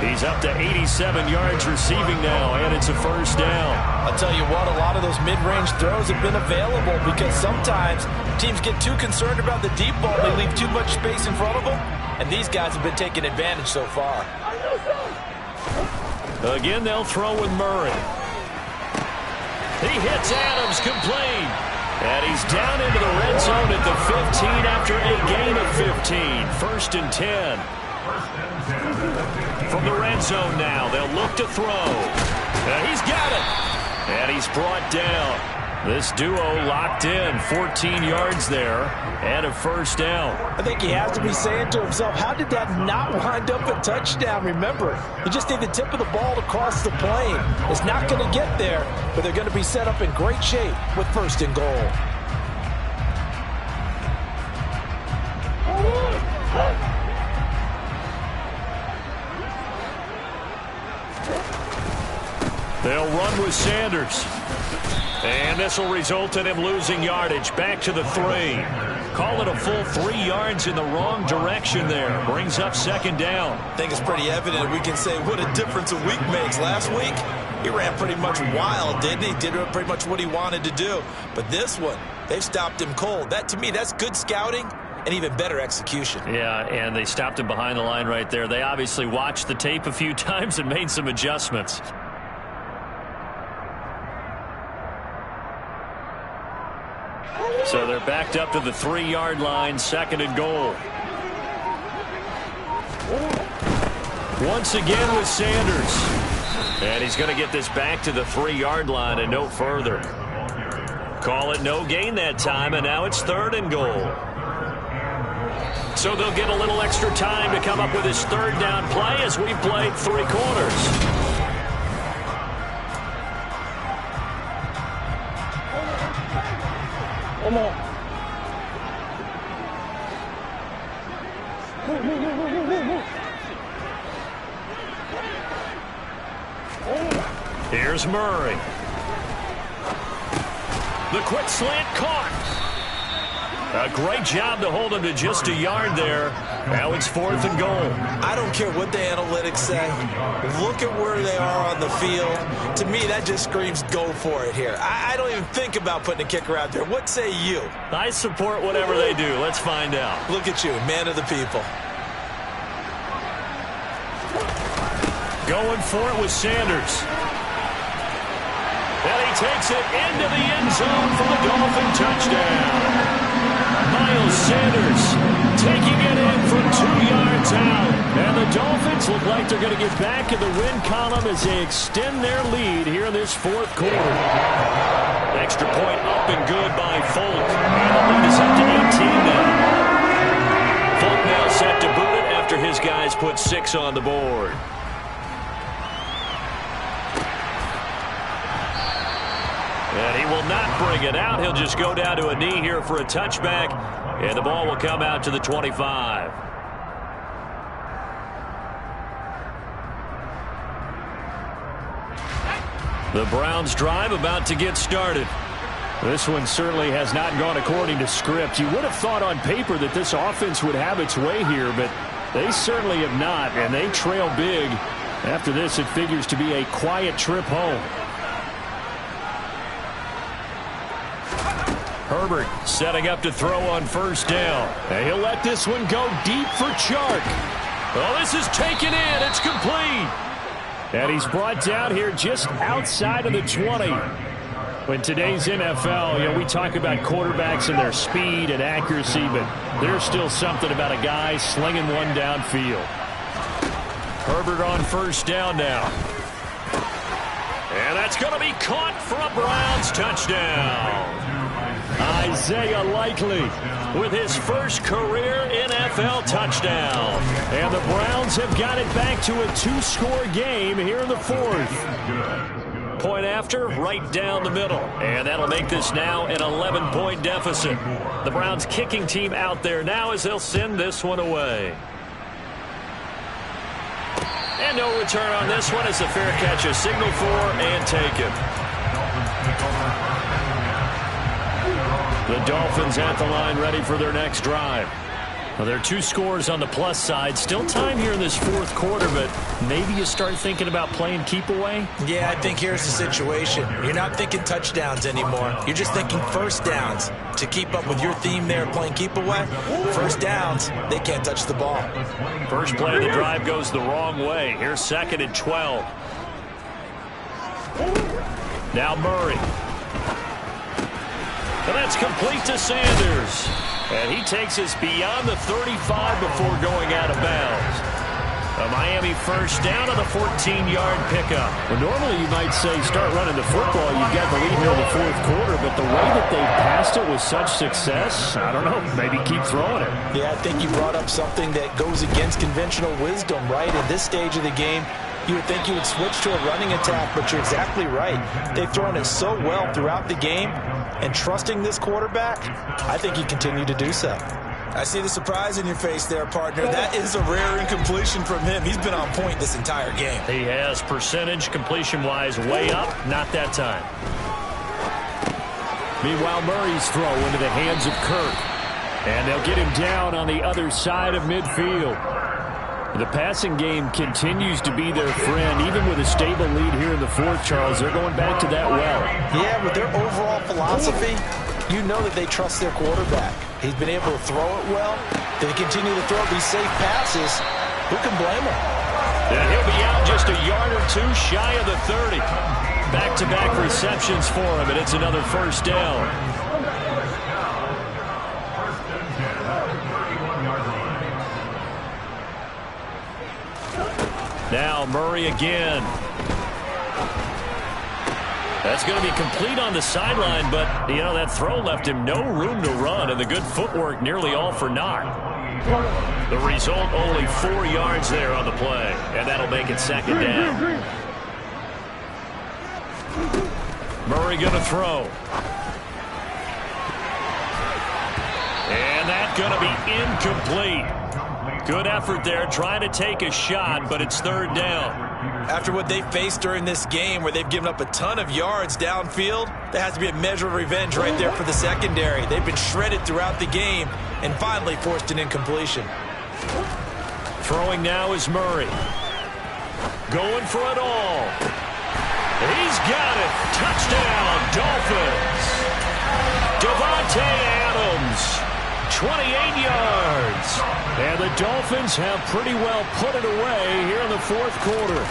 He's up to 87 yards receiving now, and it's a first down. I'll tell you what, a lot of those mid-range throws have been available because sometimes teams get too concerned about the deep ball. They leave too much space in front of them, and these guys have been taking advantage so far. Again, they'll throw with Murray. He hits Adams complete. And he's down into the red zone at the 15 after a gain of 15. First and 10. From the red zone now, they'll look to throw. And he's got it. And he's brought down. This duo locked in, 14 yards there, and a first down. I think he has to be saying to himself, how did that not wind up a touchdown? Remember, you just need the tip of the ball to cross the plane. It's not going to get there, but they're going to be set up in great shape with first and goal. They'll run with Sanders. And this will result in him losing yardage back to the 3. Call it a full 3 yards in the wrong direction there. Brings up second down. I think it's pretty evident. We can say what a difference a week makes. Last week, he ran pretty much wild, didn't he? Did pretty much what he wanted to do. But this one, they've stopped him cold. That, to me, that's good scouting and even better execution. Yeah, and they stopped him behind the line right there. They obviously watched the tape a few times and made some adjustments. So they're backed up to the 3-yard line, second and goal. Once again with Sanders. And he's going to get this back to the 3-yard line and no further. Call it no gain that time, and now it's third and goal. So they'll get a little extra time to come up with his third down play as we've played 3 quarters. Here's Murray. The quick slant caught. A great job to hold him to just a yard there. Now it's fourth and goal. I don't care what the analytics say. Look at where they are on the field. To me, that just screams go for it here. I don't even think about putting a kicker out there. What say you? I support whatever they do. Let's find out. Look at you, man of the people. Going for it with Sanders. And he takes it into the end zone for the Dolphin touchdown. Miles Sanders taking it in from 2 yards out. And the Dolphins look like they're going to get back in the win column as they extend their lead here in this fourth quarter. Extra point up and good by Folk. And the lead is up to 18 now. Folk now set to boot it after his guys put 6 on the board. And he will not bring it out. He'll just go down to a knee here for a touchback. And the ball will come out to the 25. The Browns drive about to get started. This one certainly has not gone according to script. You would have thought on paper that this offense would have its way here, but they certainly have not, and they trail big. After this, it figures to be a quiet trip home. Herbert setting up to throw on first down. And he'll let this one go deep for Chark. Well, this is taken in. It's complete. And he's brought down here just outside of the 20. In today's NFL, we talk about quarterbacks and their speed and accuracy, but there's still something about a guy slinging one downfield. Herbert on first down now. And that's going to be caught for a Browns touchdown. Isaiah Likely with his first career NFL touchdown. And the Browns have got it back to a 2-score game here in the fourth. Point after, right down the middle. And that'll make this now an 11-point deficit. The Browns kicking team out there now as they'll send this one away. And no return on this one as the fair catch is signaled for and taken. The Dolphins at the line ready for their next drive. Well, there are 2 scores on the plus side. Still time here in this fourth quarter, but maybe you start thinking about playing keep away? Yeah, I think here's the situation. You're not thinking touchdowns anymore. You're just thinking first downs. To keep up with your theme there, playing keep away, first downs, they can't touch the ball. First play of the drive goes the wrong way. Here's 2nd and 12. Now Murray. And that's complete to Sanders. And he takes us beyond the 35 before going out of bounds. A Miami first down on the 14-yard pickup. Well, normally you might say start running the football. You've got the lead here in the fourth quarter, but the way that they passed it with such success, I don't know, maybe keep throwing it. Yeah, I think you brought up something that goes against conventional wisdom, right? At this stage of the game, you would think you would switch to a running attack, but you're exactly right. They've thrown it so well throughout the game, and trusting this quarterback, I think you continue to do so. I see the surprise in your face there, partner. That is a rare incompletion from him. He's been on point this entire game. He has percentage completion-wise way up, not that time. Meanwhile, Murray's throw into the hands of Kirk. And they'll get him down on the other side of midfield. The passing game continues to be their friend, even with a stable lead here in the fourth, Charles. They're going back to that well. Yeah, with their overall philosophy, you know that they trust their quarterback. He's been able to throw it well. They continue to throw these safe passes. Who can blame him? And he'll be out just a yard or 2 shy of the 30. Back-to-back receptions for him, and it's another first down. Now Murray again. That's going to be complete on the sideline, but, that throw left him no room to run, and the good footwork nearly all for naught. The result, only 4 yards there on the play, and that'll make it 2nd down. Murray going to throw. And that's going to be incomplete. Good effort there, trying to take a shot, but it's 3rd down. After what they faced during this game where they've given up a ton of yards downfield, there has to be a measure of revenge right there for the secondary. They've been shredded throughout the game and finally forced an incompletion. Throwing now is Murray. Going for it all. He's got it. Touchdown, Dolphins. Devontae Adams. 28 yards. And the Dolphins have pretty well put it away here in the fourth quarter.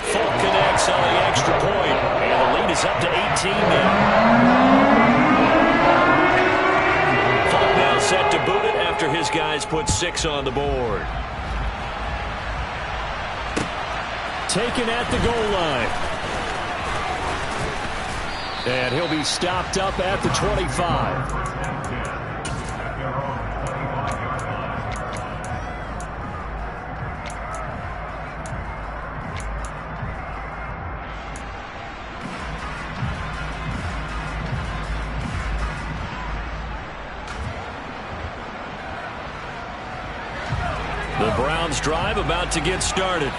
Folk connects on the extra point, and the lead is up to 18 now. Folk now set to boot it after his guys put 6 on the board. Taken at the goal line. And he'll be stopped up at the 25. The Browns drive about to get started.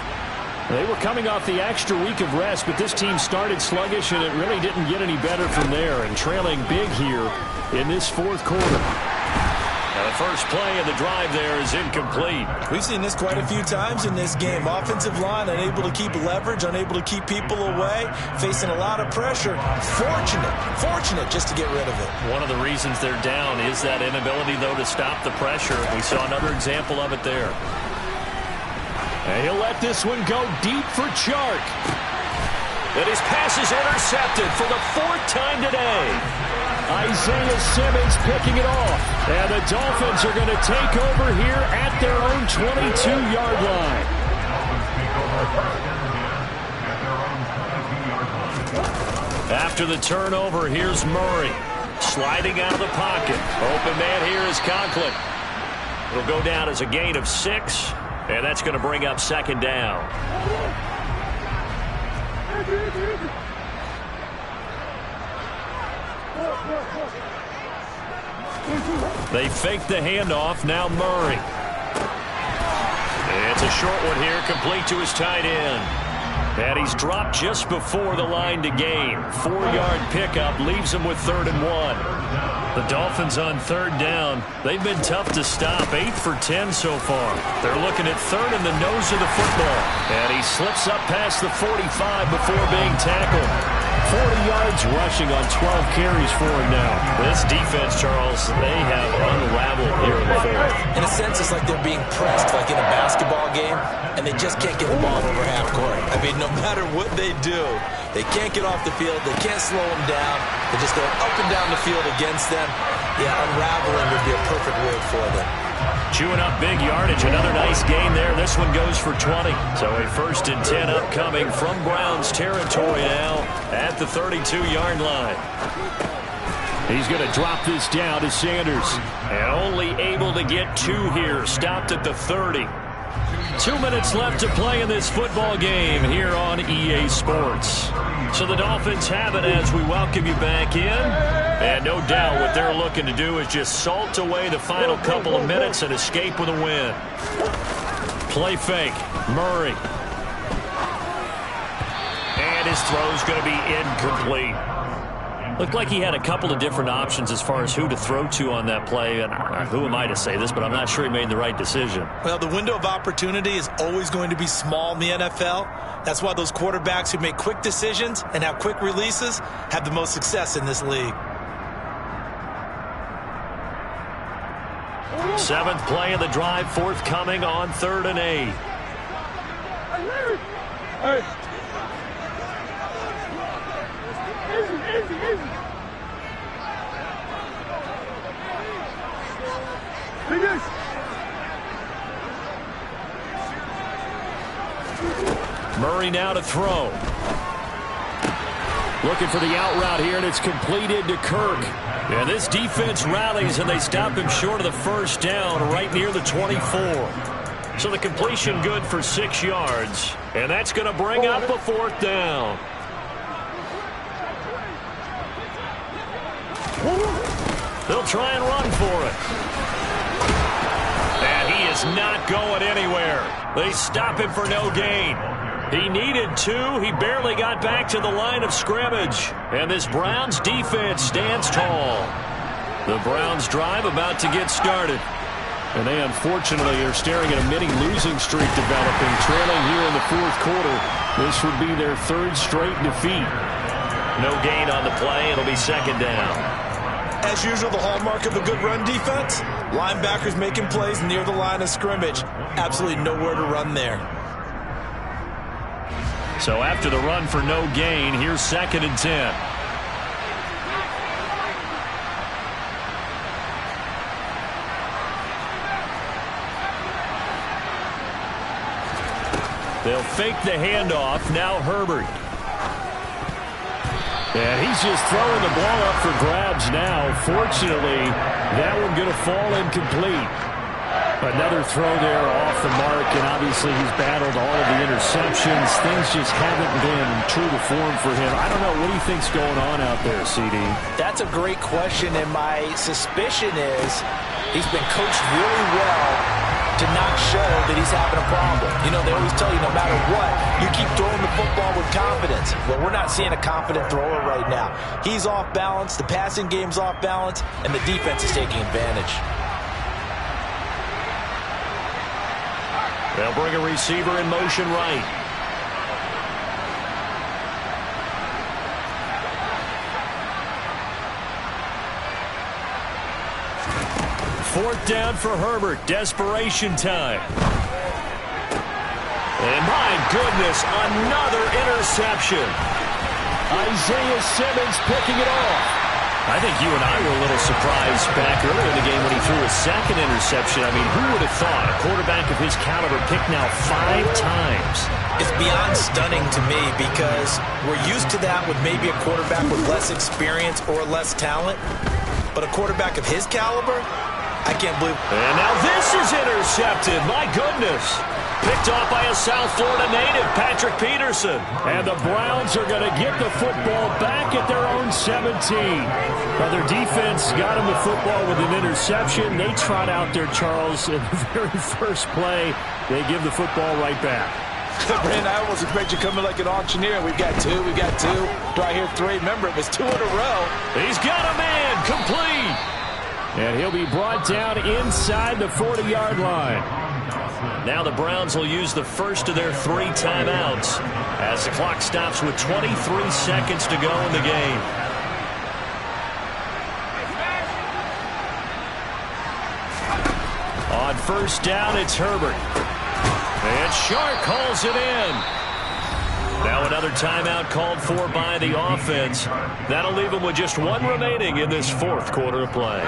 They were coming off the extra week of rest, but this team started sluggish, and it really didn't get any better from there, and trailing big here in this fourth quarter. Now the first play of the drive there is incomplete. We've seen this quite a few times in this game. Offensive line unable to keep leverage, unable to keep people away, facing a lot of pressure. Fortunate just to get rid of it. One of the reasons they're down is that inability, though, to stop the pressure. We saw another example of it there. And he'll let this one go deep for Chark. And his pass is intercepted for the 4th time today. Isaiah Simmons picking it off. And the Dolphins are going to take over here at their own 22-yard line. After the turnover, here's Murray. Sliding out of the pocket. Open man here is Conklin. It'll go down as a gain of 6. And that's going to bring up 2nd down. They fake the handoff. Now Murray. It's a short one here, complete to his tight end. And he's dropped just before the line to gain. 4-yard pickup leaves him with 3rd and 1. The Dolphins on 3rd down. They've been tough to stop. 8 for 10 so far. They're looking at 3rd in the nose of the football. And he slips up past the 45 before being tackled. 40 yards rushing on 12 carries for him now. This defense, Charles, they have unraveled here in the 4th. In a sense, it's like they're being pressed like in a basketball game, and they just can't get the ball over half court. I mean, no matter what they do, they can't get off the field. They can't slow them down. They're just going up and down the field against them. Yeah, unraveling would be a perfect word for them. Chewing up big yardage. Another nice gain there. This one goes for 20. So a 1st and 10 upcoming from Browns territory now at the 32-yard line. He's going to drop this down to Sanders. And only able to get 2 here. Stopped at the 30. 2 minutes left to play in this football game here on EA Sports. So the Dolphins have it as we welcome you back in. And no doubt what they're looking to do is just salt away the final couple of minutes and escape with a win. Play fake. Murray. And his throw's going to be incomplete. Looked like he had a couple of different options as far as who to throw to on that play. And who am I to say this, but I'm not sure he made the right decision. Well, the window of opportunity is always going to be small in the NFL. That's why those quarterbacks who make quick decisions and have quick releases have the most success in this league. 7th play of the drive, forthcoming on 3rd and 8. Murray now to throw. Looking for the out route here, and it's completed to Kirk. And this defense rallies, and they stop him short of the 1st down right near the 24. So the completion good for 6 yards. And that's going to bring up a 4th down. They'll try and run for it. And he is not going anywhere. They stop him for no gain. He needed 2. He barely got back to the line of scrimmage. And this Browns defense stands tall. The Browns drive about to get started. And they unfortunately are staring at a mini losing streak developing, trailing here in the 4th quarter. This would be their 3rd straight defeat. No gain on the play. It'll be 2nd down. As usual, the hallmark of a good run defense, linebackers making plays near the line of scrimmage. Absolutely nowhere to run there. So after the run for no gain, here's 2nd and 10. They'll fake the handoff. Now Herbert. And he's just throwing the ball up for grabs now. Fortunately, that one going to fall incomplete. Another throw there off the mark, and obviously he's battled all of the interceptions. Things just haven't been true to form for him. I don't know. What do you think's going on out there, CD? That's a great question, and my suspicion is he's been coached really well to not show that he's having a problem. You know, they always tell you no matter what, you keep throwing the football with confidence. Well, we're not seeing a confident thrower right now. He's off balance, the passing game's off balance, and the defense is taking advantage. They'll bring a receiver in motion right. Fourth down for Herbert. Desperation time. And my goodness, another interception. Isaiah Simmons picking it off. I think you and I were a little surprised back earlier in the game when he threw his second interception. I mean, who would have thought a quarterback of his caliber picked now 5 times? It's beyond stunning to me because we're used to that with maybe a quarterback with less experience or less talent. But a quarterback of his caliber, I can't believe. And now this is intercepted. My goodness. Picked off by a South Florida native, Patrick Peterson. And the Browns are going to get the football back at their own 17. Now their defense got them the football with an interception. They trot out there, Charles, in the very first play. They give the football right back. Brandon, I almost expect you coming like an auctioneer. We've got 2, we've got 2. Do I hear 3? Remember, it was 2 in a row. He's got a man, complete. And he'll be brought down inside the 40-yard line. Now the Browns will use the first of their 3 timeouts as the clock stops with 23 seconds to go in the game. On first down, it's Herbert. And Shark calls it in. Now another timeout called for by the offense. That'll leave them with just 1 remaining in this 4th quarter of play.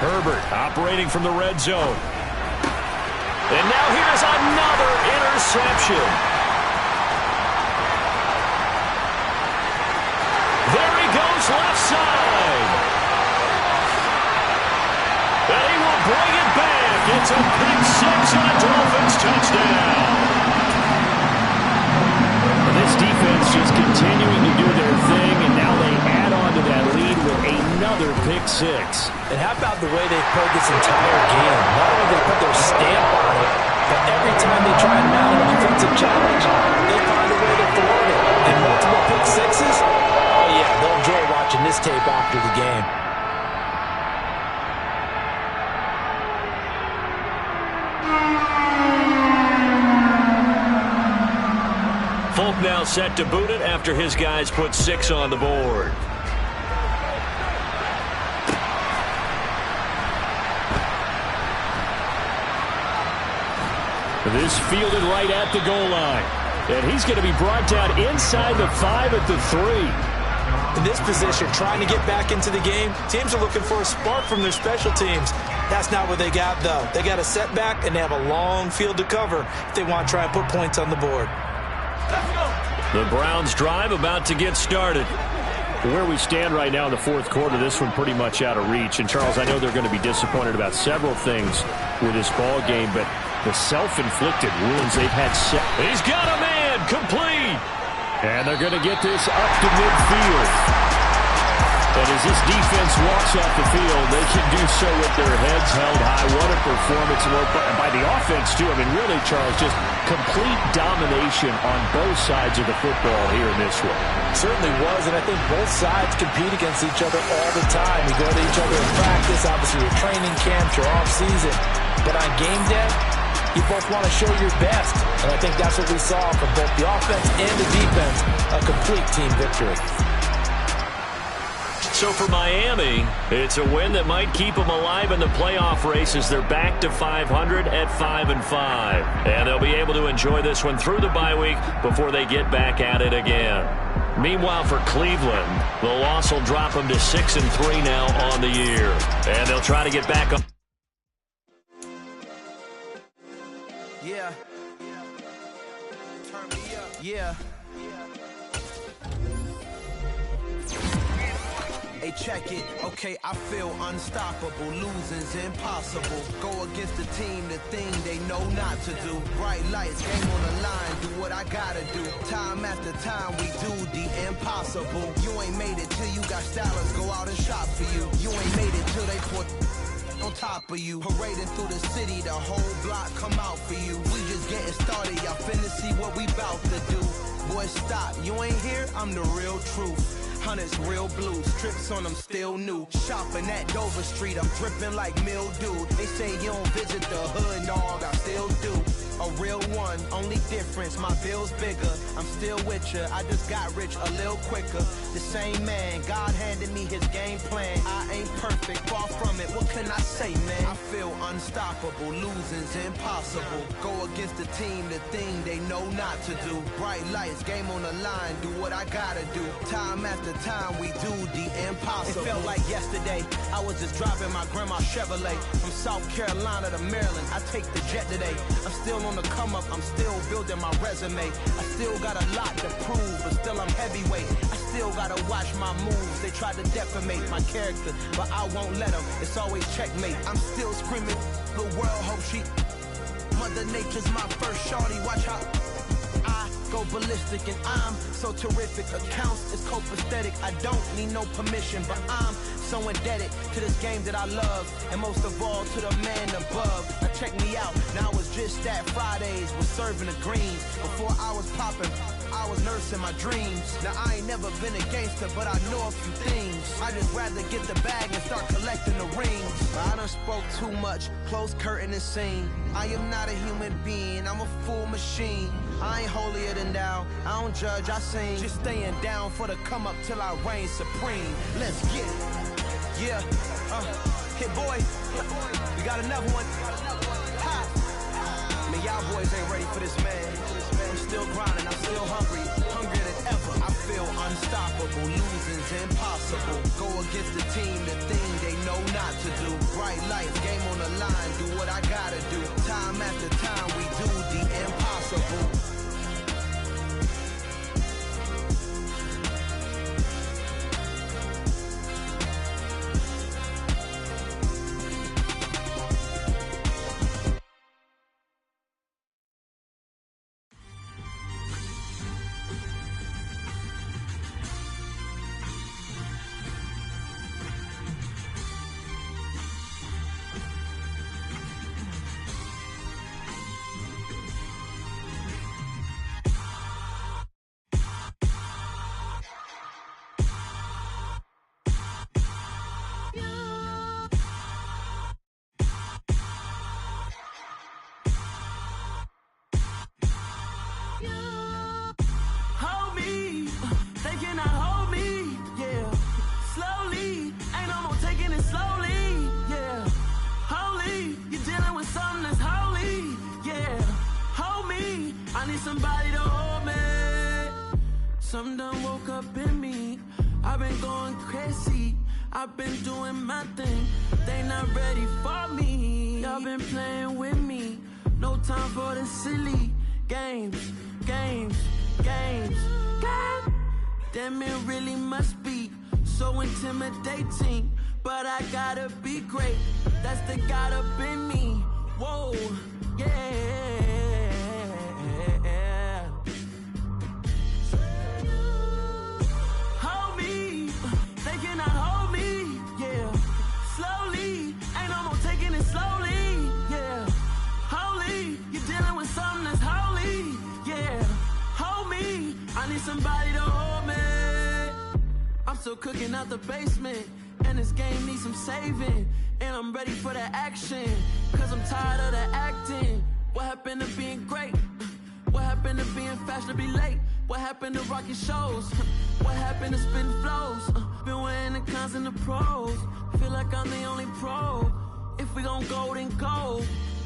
Herbert operating from the red zone. And now here's another interception. There he goes, left side. And he will bring it back. It's a pick 6 and a Dolphins touchdown. And this defense just continuing to do their thing, and now they add on to that lead with another pick 6. And how about the way they played this entire game? Not only did they put their stamp on it, but every time they try and mount an offensive challenge, they find a way to thwart it. And multiple pick 6s? Oh, yeah, they'll enjoy watching this tape after the game. Folk now set to boot it after his guys put 6 on the board. This fielded right at the goal line. And he's going to be brought down inside the 5 at the 3. In this position, trying to get back into the game, teams are looking for a spark from their special teams. That's not what they got, though. They got a setback, and they have a long field to cover if they want to try and put points on the board. The Browns drive about to get started. Where we stand right now in the 4th quarter, this one pretty much out of reach. And, Charles, I know they're going to be disappointed about several things with this ball game, but the self-inflicted wounds they've had. He's got a man, complete. And they're going to get this up to midfield. And as this defense walks off the field, they can do so with their heads held high. What a performance by the offense, too. I mean, really, Charles, just complete domination on both sides of the football here in this one. Certainly was, and I think both sides compete against each other all the time. You go to each other in practice, obviously your training camps, your off-season. But on game day, you both want to show your best. And I think that's what we saw from both the offense and the defense, a complete team victory. So for Miami, it's a win that might keep them alive in the playoff race as they're back to 500 at 5-5. And they'll be able to enjoy this one through the bye week before they get back at it again. Meanwhile, for Cleveland, the loss will drop them to 6-3 now on the year. And they'll try to get back up. Yeah. Turn me up. Yeah. Hey, check it. Okay, I feel unstoppable. Losing's impossible. Go against the team, the thing they know not to do. Bright lights, game on the line. Do what I gotta do. Time after time, we do the impossible. You ain't made it till you got stylists go out and shop for you. You ain't made it till they put on top of you. Parading through the city, the whole block come out for you. We just getting started. Y'all finna see what we bout to do. Boy, stop. You ain't here? I'm the real truth. hundreds, real blue. Strips on them, still new. Shopping at Dover Street, I'm dripping like mildew. They say you don't visit the hood, dog, I still do. A real one, only difference, my bill's bigger. I'm still with ya, I just got rich a little quicker. The same man, God handed me his game plan. I ain't perfect, far from it, what can I say, man? I feel unstoppable, losing's impossible. Go against the team, the thing they know not to do. Bright lights, game on the line, do what I gotta do. Time after time, we do the impossible. It felt like yesterday, I was just driving my grandma's Chevrolet. From South Carolina to Maryland, I take the jet today. I'm still on the come up, I'm still building my resume. I still got a lot to prove, but still I'm heavyweight. I still gotta watch my moves. They try to defamate my character, but I won't let them. It's always checkmate. I'm still screaming, the world hope she. Mother Nature's my first shorty, watch how I go ballistic and I'm so terrific. Accounts is copacetic, I don't need no permission, but I'm so indebted to this game that I love, and most of all to the man above. Now check me out, now it's just that Fridays was serving the greens. Before I was popping, I was nursing my dreams. Now I ain't never been a gangster, but I know a few things. I just rather get the bag and start collecting the rings. I done spoke too much, close curtain and scene. I am not a human being, I'm a full machine. I ain't holier than thou, I don't judge, I sing. Just staying down for the come up till I reign supreme. Let's get it. Yeah, hit boy, we got another one. Ha. Man, y'all boys ain't ready for this, man. I'm still grinding, I'm still hungry, hungrier than ever. I feel unstoppable, losing's impossible. Go against the team, the thing they know not to do. Bright lights, game on the line, do what I gotta do. Time after time, we do the impossible. Somebody to hold me. Something done woke up in me. I've been going crazy. I've been doing my thing. They not ready for me. Y'all been playing with me. No time for the silly games. Damn, it really must be so intimidating. But I gotta be great. That's the God up in me. Whoa, yeah. Somebody to hold me. I'm still cooking out the basement, and this game needs some saving. And I'm ready for the action, cause I'm tired of the acting. What happened to being great? What happened to being fashionably late? What happened to rocking shows? What happened to spitting flows? Been wearing the cons and the pros. Feel like I'm the only pro. If we gon' go, then go.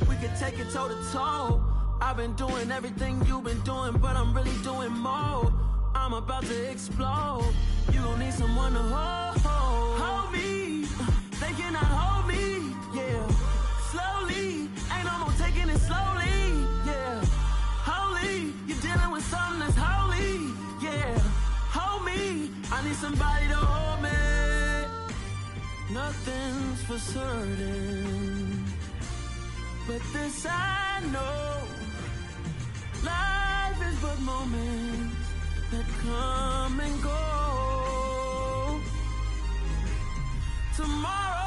We could take it toe to toe. I've been doing everything you've been doing, but I'm really doing more. I'm about to explode. You gon' need someone to hold me. They cannot hold me, yeah. Slowly, ain't no more taking it slowly, yeah. Holy, you're dealing with something that's holy, yeah. Hold me, I need somebody to hold me. Nothing's for certain, but this I know. Life is but moments that come and go. Tomorrow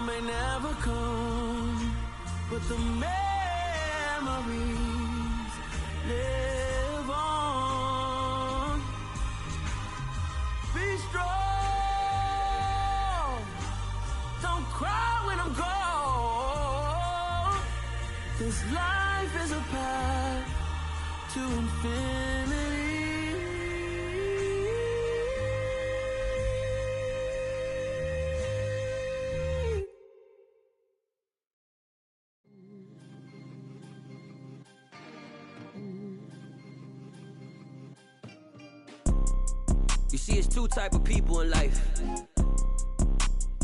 may never come, but the memories live on. This life is a path to infinity. You see, it's two type of people in life.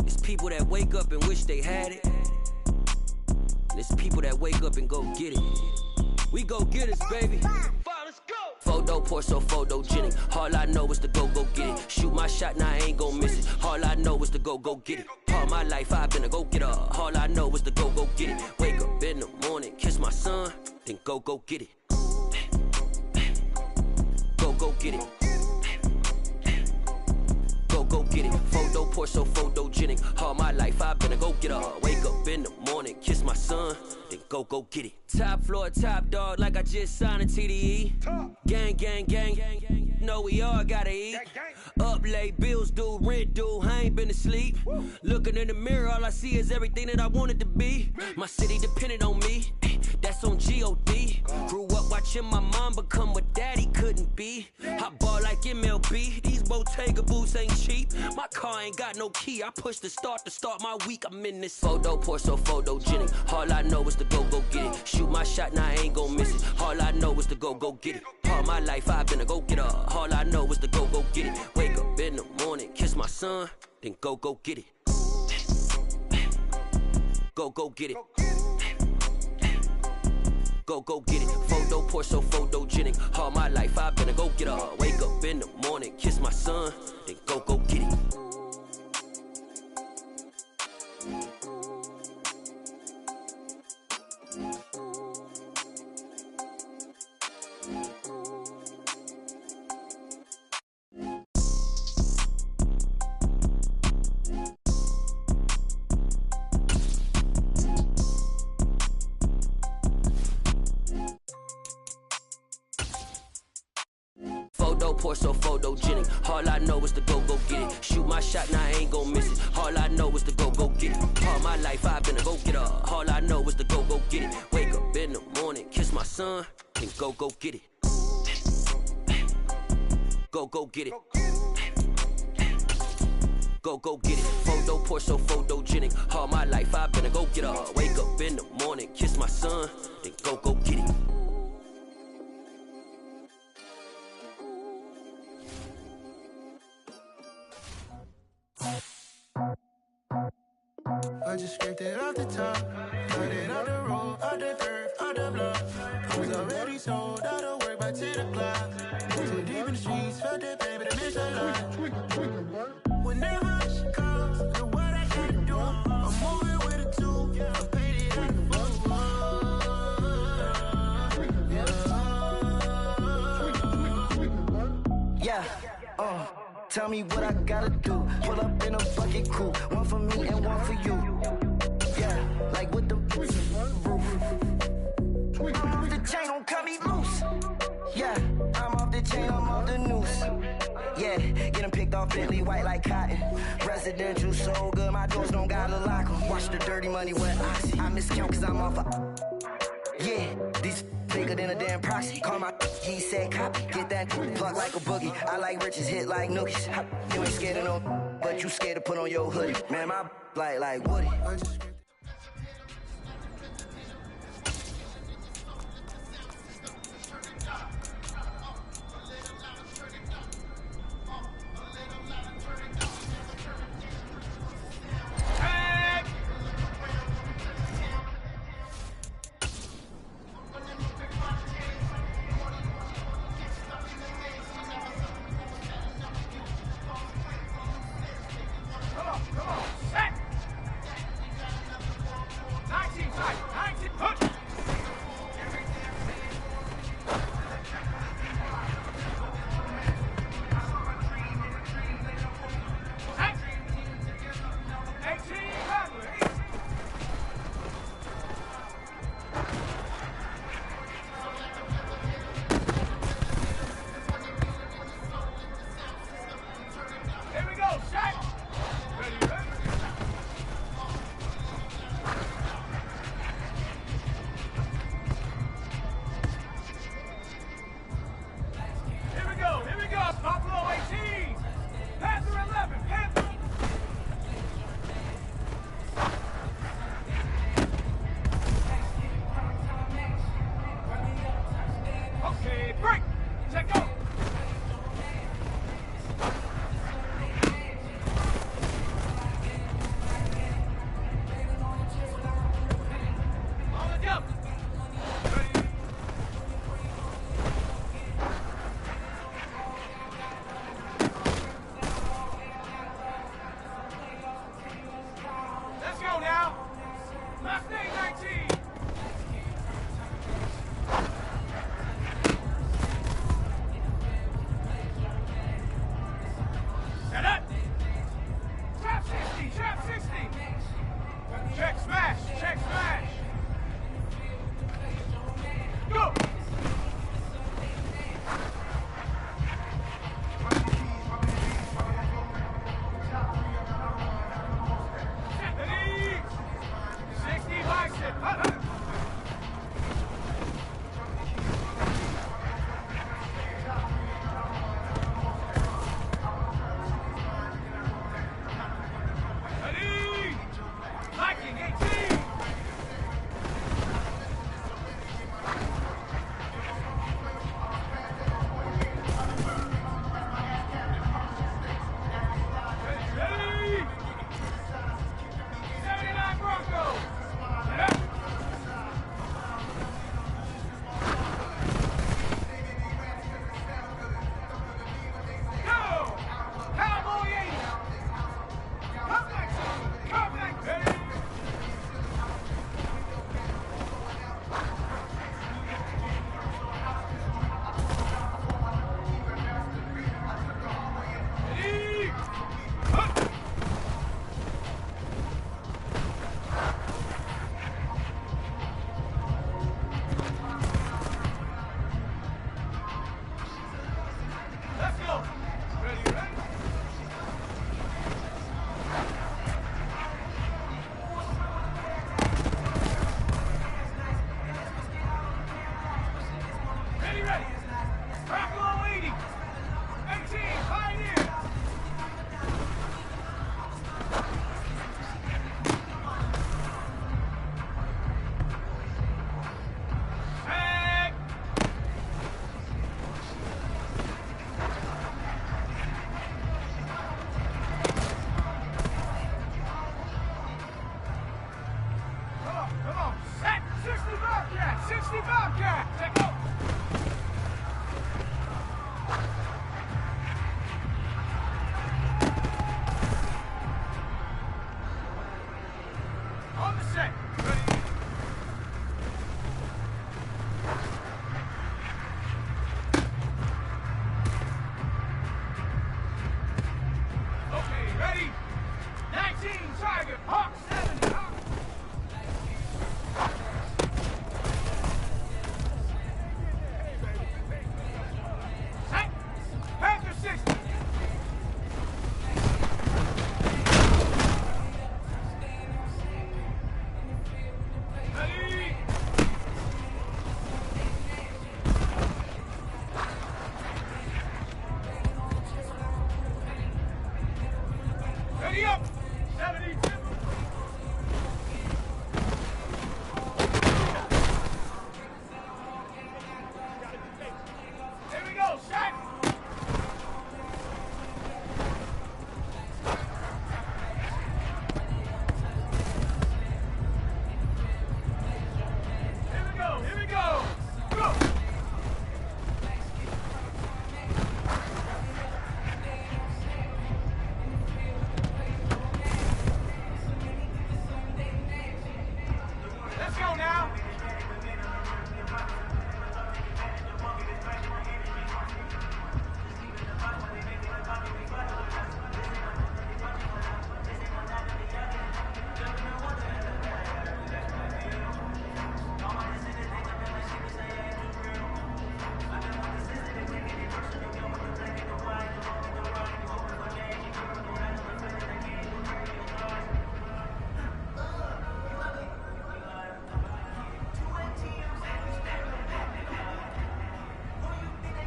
It's people that wake up and wish they had it. And it's people that wake up and go get it. We go get it, baby. Let's go. Photo poor, so photogenic. All I know is to go get it. Shoot my shot, now I ain't gon' miss it. All I know is to go get it. All my life I've been a go-getter. All I know is to go get it. Wake up in the morning, kiss my son, then go get it. Go get it. Go get it. Photo poor, so photogenic. All my life I've been a go-getter. Wake up in the morning, kiss my son, then go get it. Top floor, top dog, like I just signed a TDE. Gang, gang, gang, gang, gang. Know we all gotta eat. Up late, bills due, rent due, I ain't been asleep. Looking in the mirror, all I see is everything that I wanted to be. My city depended on me, that's on G.O.D. Grew up watching my mom become what daddy couldn't be. I ball like MLB, these Bottega boots ain't cheap. My car ain't got no key, I push the start to start my week. I'm in this photo poor, so photogenic. All I know is to go get it. Shoot my shot, now I ain't gon' miss it. All I know is to go get it. All my life I've been a go-getter. All I know is to go get it. Wake up in the morning, kiss my son, then go get it. Go get it. Go get it. Photo poor, so photogenic. All my life I've been a go-getter. Wake up in the morning, kiss my son, then go get it. Photo poor, so photogenic. All I know is to go get it. Shoot my shot, now I ain't gon' miss it. All I know is to go get it. All my life I've been a go-getter. All I know is to go get it. Wake up in the morning, kiss my son, then go get it. Go get it. Go get it. Photo poor, so photogenic. All my life I've been a go-getter. Wake up in the morning, kiss my son, then go get it. I just scraped it off the top, put it on the road, on the dirt, on the block. I was already sold, out of work by 10 o'clock. Too deep in the streets, felt that pain, but I miss a lot. Whenever she calls, do what I gotta do. I'm moving with a two, I'm painted on the floor. Yeah, tell me what I gotta do. Pull up in a bucket crew, one for me and one for you. Yeah, like with the roof. I'm off the chain, don't cut me loose. Yeah, I'm off the chain, I'm off the noose. Yeah, getting picked off Bentley, white like cotton. Residential so good, my doors don't gotta lock 'em. Watch the dirty money with oxy. I miscount cause I'm off yeah, these bigger than a damn proxy. Call my he said copy. Get that plug like a boogie. I like riches, hit like nookies. You ain't scared of no, but you scared to put on your hoodie. Man, my like Woody.